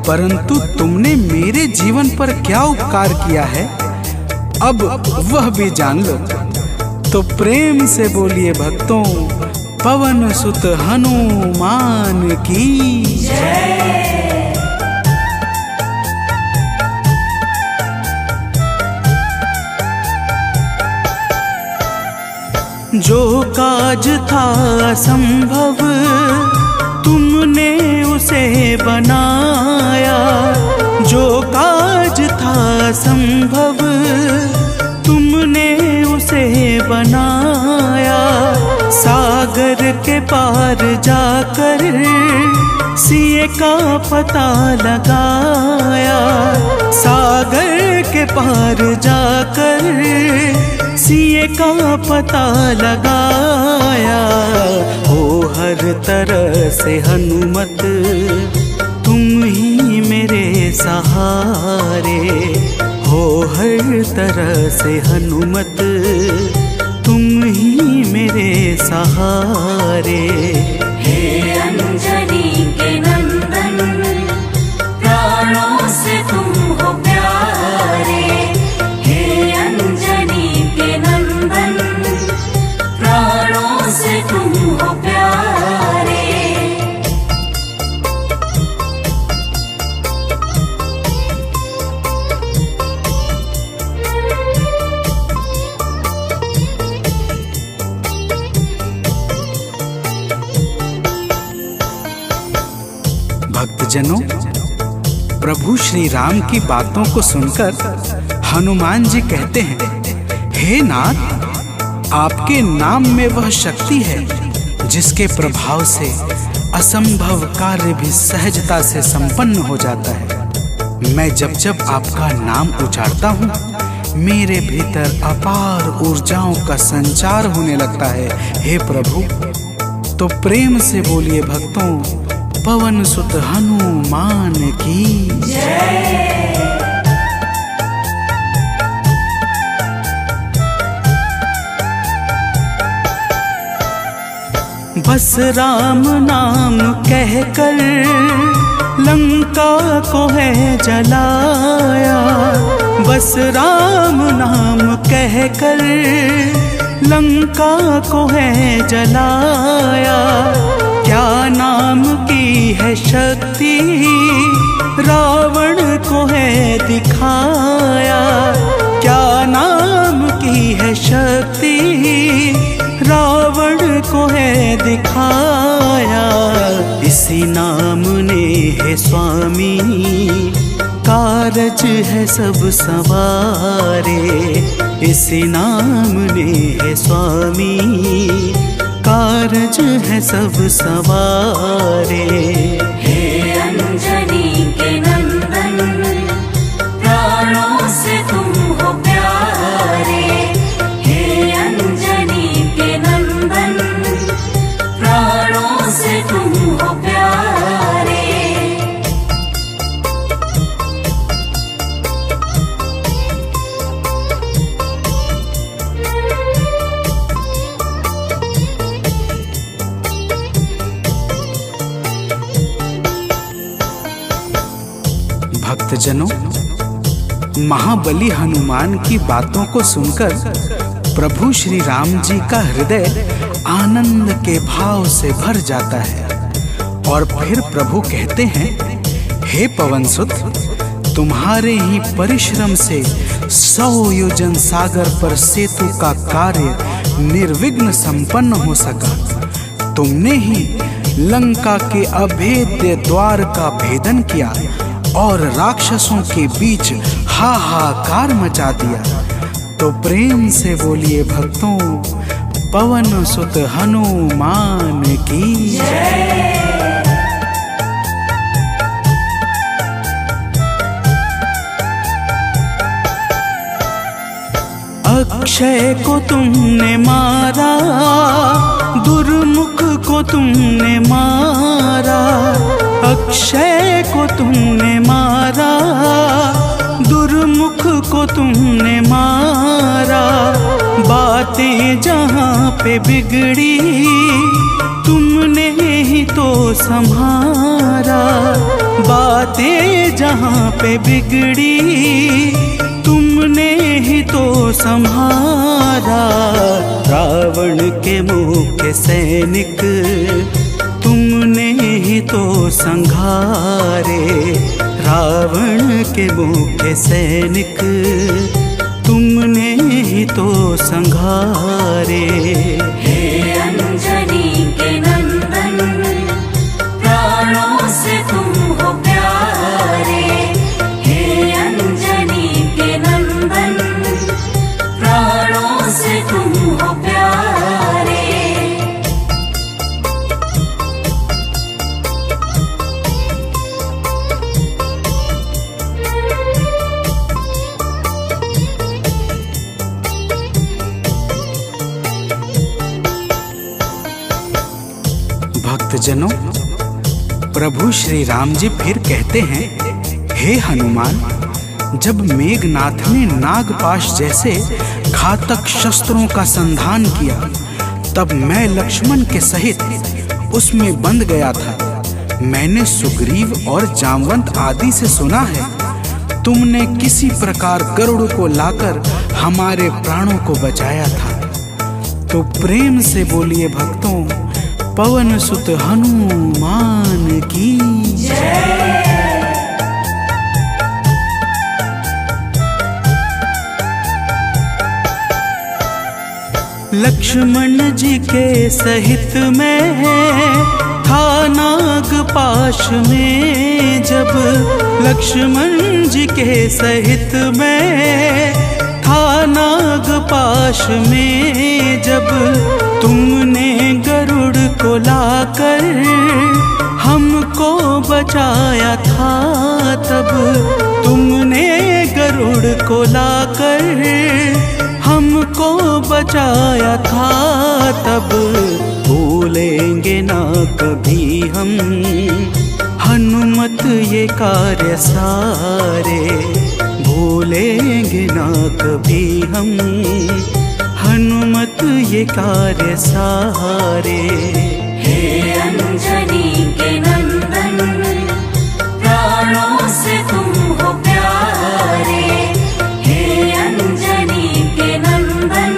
परंतु तुमने मेरे जीवन पर क्या उपकार किया है, अब वह भी जान लो। तो प्रेम से बोलिए भक्तों, पवन सुत हनुमान की जय। जो काज था संभव तुमने उसे बनाया, जो काज था संभव तुमने उसे बनाया। सागर के पार जाकर सिए का पता लगाया, सागर के पार जाकर सिए का पता लगाया। हो तरह से हनुमत, तुम ही मेरे सहारे हो हर तरह से हनुमत, तुम ही मेरे सहारे। हे अंजनी के नंदन, प्राणों से तुम हो प्यारे। हे अंजनी के नंदन, प्राणों से तुम हो प्यारे। भक्तजनों, प्रभु श्री राम की बातों को सुनकर हनुमान जी कहते हैं, हे नाथ, आपके नाम में वह शक्ति है जिसके प्रभाव से असंभव कार्य भी सहजता से संपन्न हो जाता है। मैं जब जब आपका नाम उच्चारता हूँ, मेरे भीतर अपार ऊर्जाओं का संचार होने लगता है। हे प्रभु, तो प्रेम से बोलिए भक्तों, पवन सुत हनुमान की जय। बस राम नाम कहकर लंका को है जलाया, बस राम नाम कहकर लंका को है जलाया। क्या नाम की है शक्ति रावण को है दिखाया, क्या नाम की है शक्ति रावण को है दिखाया। इसी नाम ने है स्वामी कारज है सब सवारे, इसी नाम ने है स्वामी कारज है सब सवारे। हे अंजनी के नंदन, प्राणों से तुम हो प्यारे। हे अंजनी के नंदन, प्राणों से तुम हो प्यारे। भक्तजनों, महाबली हनुमान की बातों को सुनकर प्रभु श्री राम जी का हृदय आनंद के भाव से भर जाता है और फिर प्रभु कहते हैं, हे पवनसुत, तुम्हारे ही परिश्रम से 100 योजन सागर पर सेतु का कार्य निर्विघ्न संपन्न हो सका। तुमने ही लंका के अभेद्य द्वार का भेदन किया और राक्षसों के बीच हाहाकार मचा दिया। तो प्रेम से बोलिए भक्तों, पवन सुत हनुमान की जय। अक्षय को तुमने मारा, दुर्मुख को तुमने मारा, अक्षय को तुमने मारा, दुर्मुख को तुमने मारा। बातें जहाँ पे बिगड़ी तुमने ही तो संभारा, बातें जहाँ पे बिगड़ी तुमने ही तो संभारा। रावण के मुख्य सैनिक तुमने ही तो संघारे, रावण के मुख्य सैनिक तुमने ही तो संघारे। हे अंजनी के नंदन, प्राणों से तुम हो प्यारे। हे अंजनी के नंदन, प्राणों से तुम हो प्यारे। भक्तजनों, प्रभु श्री राम जी फिर कहते हैं, हे हनुमान, जब मेघनाथ ने नागपाश जैसे घातक शस्त्रों का संधान किया, तब मैं लक्ष्मण के सहित उसमें बंध गया था। मैंने सुग्रीव और जामवंत आदि से सुना है, तुमने किसी प्रकार गरुड़ को लाकर हमारे प्राणों को बचाया था। तो प्रेम से बोलिए भक्तों, पवन सुत हनुमान की जय। लक्ष्मण जी के सहित में था नागपाश में, जब लक्ष्मण जी के सहित में था नागपाश में, जब तुमने गरुड़ को लाकर हमको बचाया था, तब तुमने गरुड़ को लाकर हमको बचाया था, तब भूलेंगे ना कभी हम हनुमत ये कार्य सारे, भूलेंगे ना कभी हम हनुमत ये कार्य सारे। हे अंजनी के नंदन, प्राणों से तुम हो प्यारे। हे अंजनी के नंदन,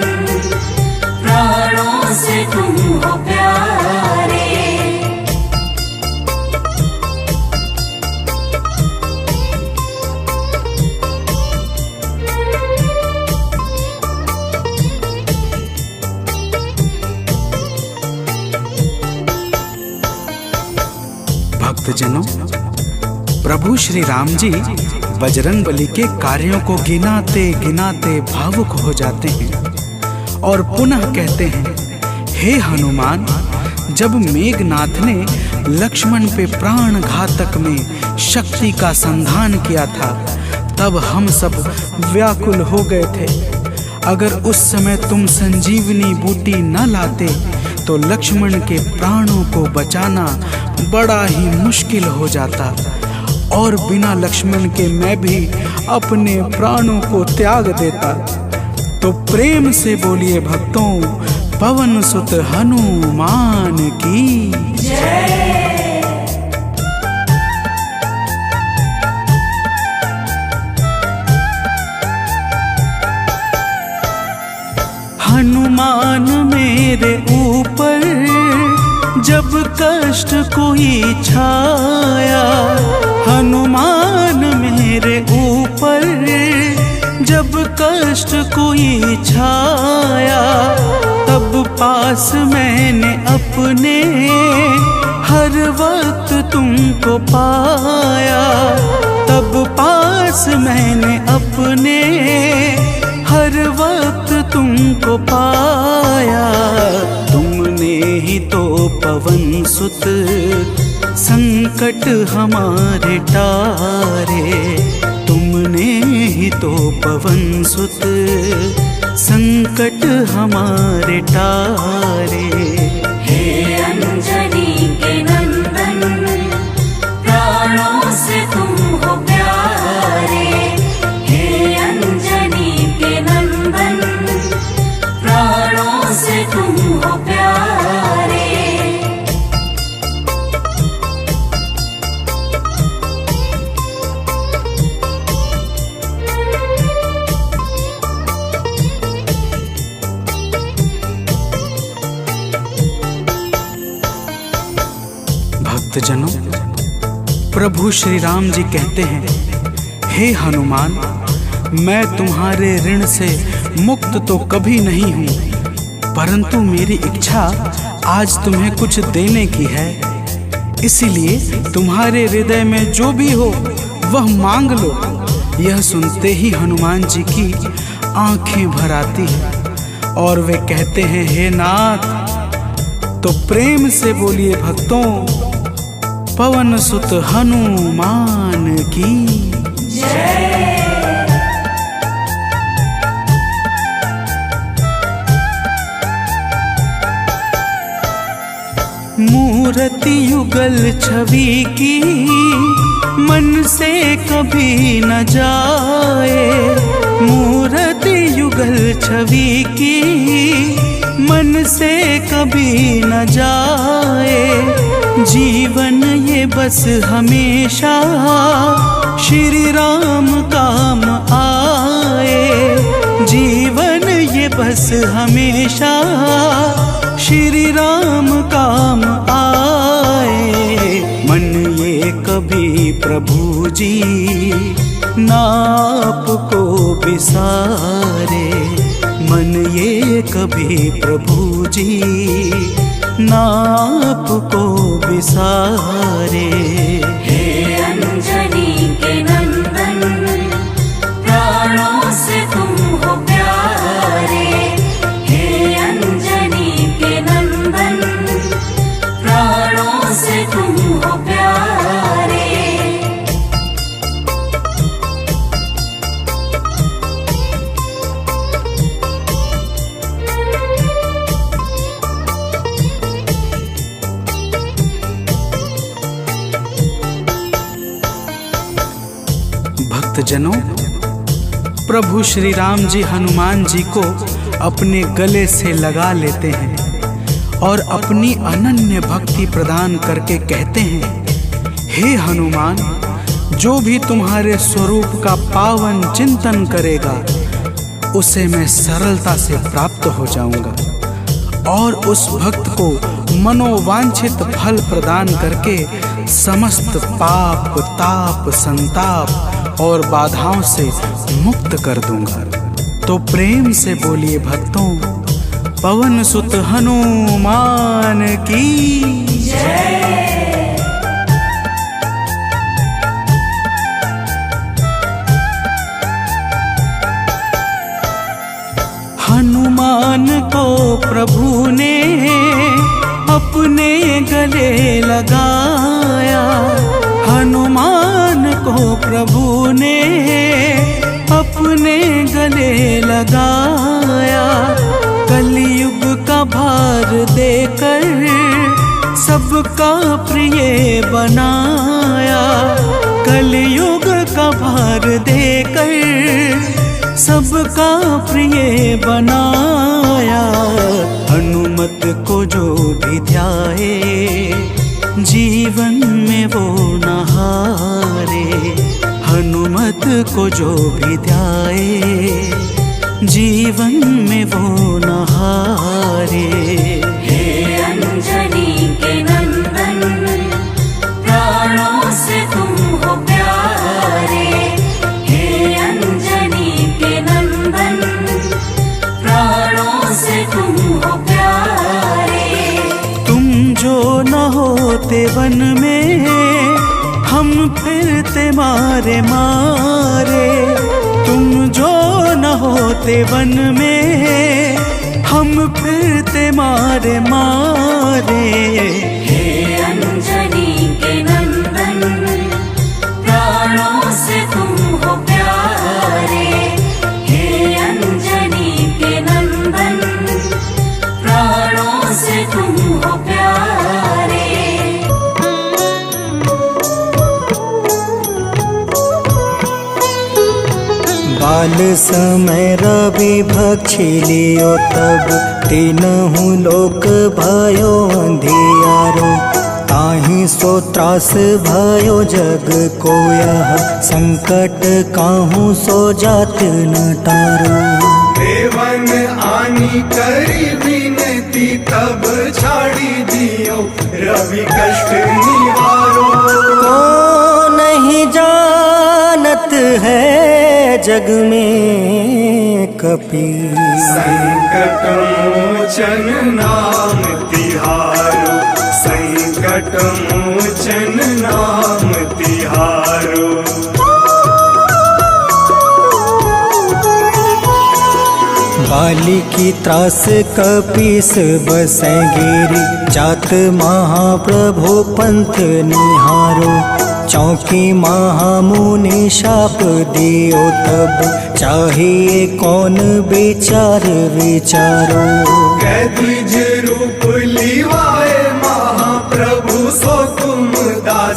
प्राणों से तुम हो प्यारे। भक्तजनों, प्रभु श्री राम जी बजरंगबली के कार्यों को गिनाते गिनाते भावुक हो जाते हैं और पुनः कहते हैं, हे हनुमान, जब मेघनाथ ने लक्ष्मण पे प्राण घातक में शक्ति का संधान किया था, तब हम सब व्याकुल हो गए थे। अगर उस समय तुम संजीवनी बूटी न लाते तो लक्ष्मण के प्राणों को बचाना बड़ा ही मुश्किल हो जाता, और बिना लक्ष्मण के मैं भी अपने प्राणों को त्याग देता। तो प्रेम से बोलिए भक्तों, पवन सुत हनुमान की जय। हनुमान मेरे ऊपर जब कष्ट कोई छाया, हनुमान मेरे ऊपर जब कष्ट कोई छाया, तब पास मैंने अपने हर वक्त तुमको पाया, तब पास मैंने अपने हर वक्त तुमको पाया। तुमने ही तो पवन सुत संकट हमारे टारे, तुमने ही तो पवन सुत संकट हमारे टारे। हे अंजनी के नंदन, प्राणों से तुम हो प्यारे। हे अंजनी के नंदन, प्राणों से तुम हो प्यारे। भक्तजनों, प्रभु श्री राम जी कहते हैं, हे हनुमान, मैं तुम्हारे ऋण से मुक्त तो कभी नहीं हूँ, परंतु मेरी इच्छा आज तुम्हें कुछ देने की है। इसीलिए तुम्हारे हृदय में जो भी हो वह मांग लो। यह सुनते ही हनुमान जी की आंखें भर आती हैं और वे कहते हैं, हे नाथ। तो प्रेम से बोलिए भक्तों, पवन सुत हनुमान की जय। मूर्ति युगल छवि की मन से कभी न जाए। मूर्ति युगल छवि की मन से कभी न जाए। जीवन ये बस हमेशा श्री राम काम आए। जीवन ये बस हमेशा श्री राम काम आए। मन ये कभी प्रभु जी नाप को बिसारे। मन ये कभी प्रभु जी नाप को बिसारे। हे अंजनी के नंदन, प्राणों से तुम हो प्यारे। हे अंजनी के नंदन, प्राणों से तुम हो प्यारे। भक्तजनों, प्रभु श्री राम जी हनुमान जी को अपने गले से लगा लेते हैं और अपनी अनन्य भक्ति प्रदान करके कहते हैं, हे हनुमान, जो भी तुम्हारे स्वरूप का पावन चिंतन करेगा उसे मैं सरलता से प्राप्त हो जाऊंगा और उस भक्त को मनोवांछित फल प्रदान करके समस्त पाप, ताप, संताप और बाधाओं से मुक्त कर दूंगा। तो प्रेम से बोलिए भक्तों, पवन सुत हनुमान की जय। हनुमान को प्रभु ने अपने गले लगाया। हनुमान को प्रभु ने अपने गले लगाया। कलयुग का भार देकर सबका प्रिय बनाया। कलयुग का भार देकर सबका प्रिय बनाया। हनुमत को जो भी ध्याए जीवन में वो न हारे। हनुमत को जो भी ध्याए जीवन में वो न हारे। हे अंजनी के नंदन, प्राणों से तुम हो प्यारे। हे अंजनी के नंदन, प्राणों से तुम हो प्यारे। तुम जो न होते वन में हम फिरते मारे मारे। तुम जो न होते वन में हम फिरते मारे मारे। हे अंजनी के नंदन, प्राणों से तुम हो प्यारे। हे अंजनी के नंदन, प्राणों से तुम हो प्यारे। बाल समय रवि भक्षी लियो तब तीनहु लोक भयो अंधियारो। ताहि सो त्रास भयो जग को यह संकट काहू सो जात न टारो। देवन आनी करी विनती तब छाड़ी दियो रवि कष्ट निवारो। को नहीं जानत है जग में कपि। संकट मोचन नाम तिहारो। संकट मोचन नाम तिहारो। बाली की त्रास कपीस बसै गिरी। जात महाप्रभु पंथ निहारो। चौकी महामुनि शाप दियो तब चाहिए कौन विचार विचारो। कैद्विज रूप लिवाए महा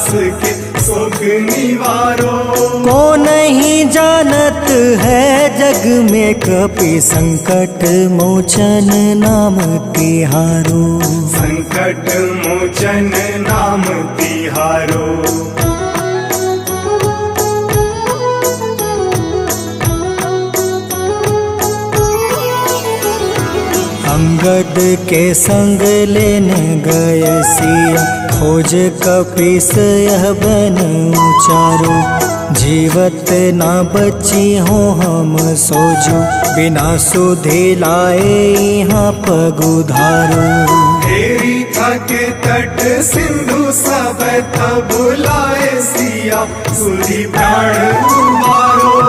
दास के सुख निवारो। को नहीं जानत है जग में कपि संकट मोचन नाम तिहारो। संकट मोचन नाम तिहारो। अंगद के संग लेने गए सिया, खोज कपीस यह बन उचारो। जीवत ना बची हो हम सोजो, बिना सुधि लाए यहाँ पगुधारो। हेरी थके तट सिंधु सब तब बुलाए सिया, सुधि प्राण तुम्हारो।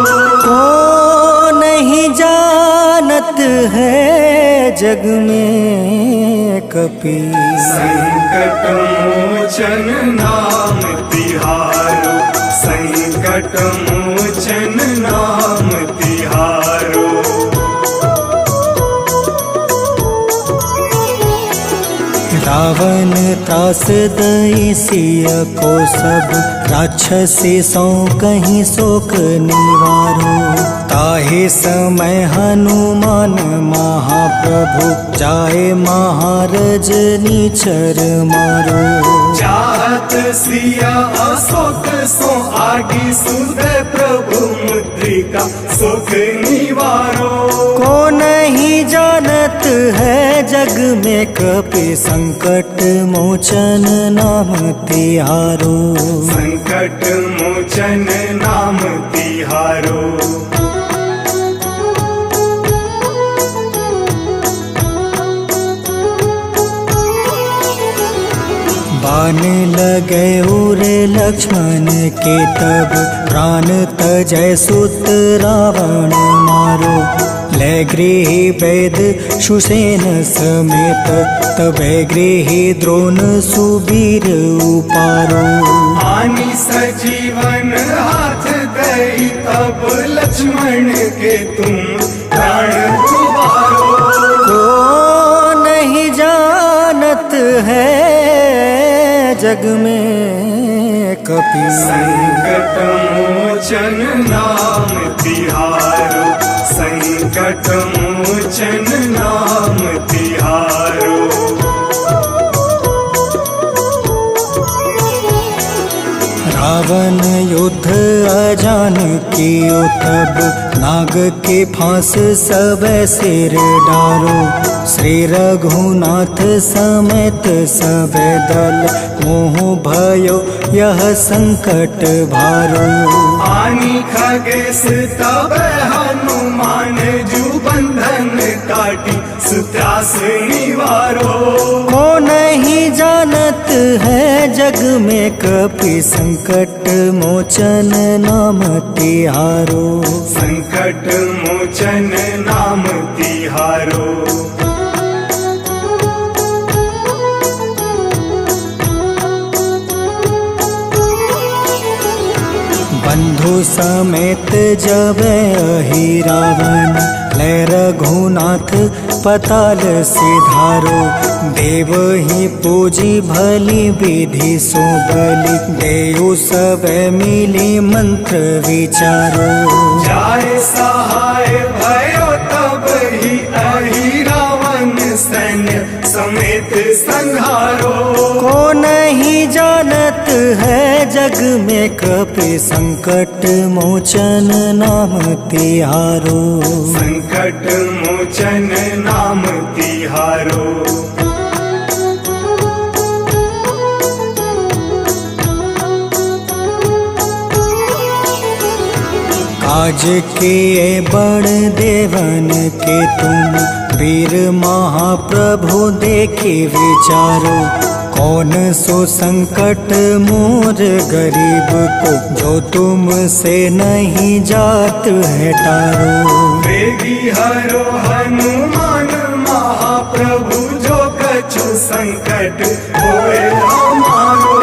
को नहीं जानत है जग में कपि संकट मोचन नाम तिहारो। संकट मोचन नाम तिहारो। रावण त्रास दई सिया को सब, राक्षसी सौ कहीं शोक निवारो। ताहे समय हनुमान महाप्रभु, जाए महारज नीचर मारो। चाहत सिया अशोक सो आगे, सुधे प्रभु मुद्रिका सुख निवारो। को नहीं जानत है जग में कपि संकट मोचन नाम तिहारो। संकट मोचन नाम तिहारो। बाण लगे उरे लक्ष्मण के तब, प्राण तजय सुत रावण मारो। ले गृह वैद सुसेन समेत, तबे गृह द्रोण सुबीर उपारो। आनी सजीवन हाथ गई तब, लक्ष्मण के तुम प्राण उबारो। को नहीं जानत है जग में कपि संकट मोचन नाम तिहारो। संकट मोचन नाम तिहारो। रावण युद्ध अजान कियो तब, नाग के फांस सब सिर डारो। श्री रघुनाथ समेत सब दल, मोह भयो यह संकट भारो। आनी खगेश तब हनुमान, जू बंधन काटी सुत्रास निवारो। को नहीं जानत है जग में कपि संकट मोचन नाम तिहारो। संकट मोचन नाम तिहारो। बंधु समेत जब अहि रावण, ले रघुनाथ पताल सिधारो। देव ही पूजी भली विधि सो बलि, देव सब मिली मंत्र विचारो। जाय सहाय भयो तब ही अहि रावण, सैन्य समेत संहारो। को नहीं जानत है जग में कपि संकट मोचन नाम तिहारो। संकट मोचन नाम तिहारो। काज किए बड़ देवन के तुम, वीर महाप्रभु देखी विचारो। कौन सो संकट मोर गरीब को, जो तुमसे नहीं जात है टारो। वेगी हरो हनुमान महाप्रभु, जो कछु संकट होए हमारो।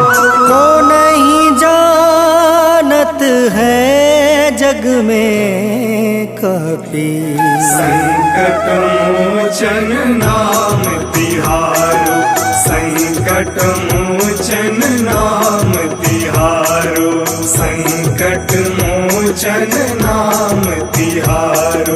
को नहीं जानत है जग में कपि संकट मोचन नाम तिहारो। संकट मोचन नाम तिहारो। मोचन नाम तिहारो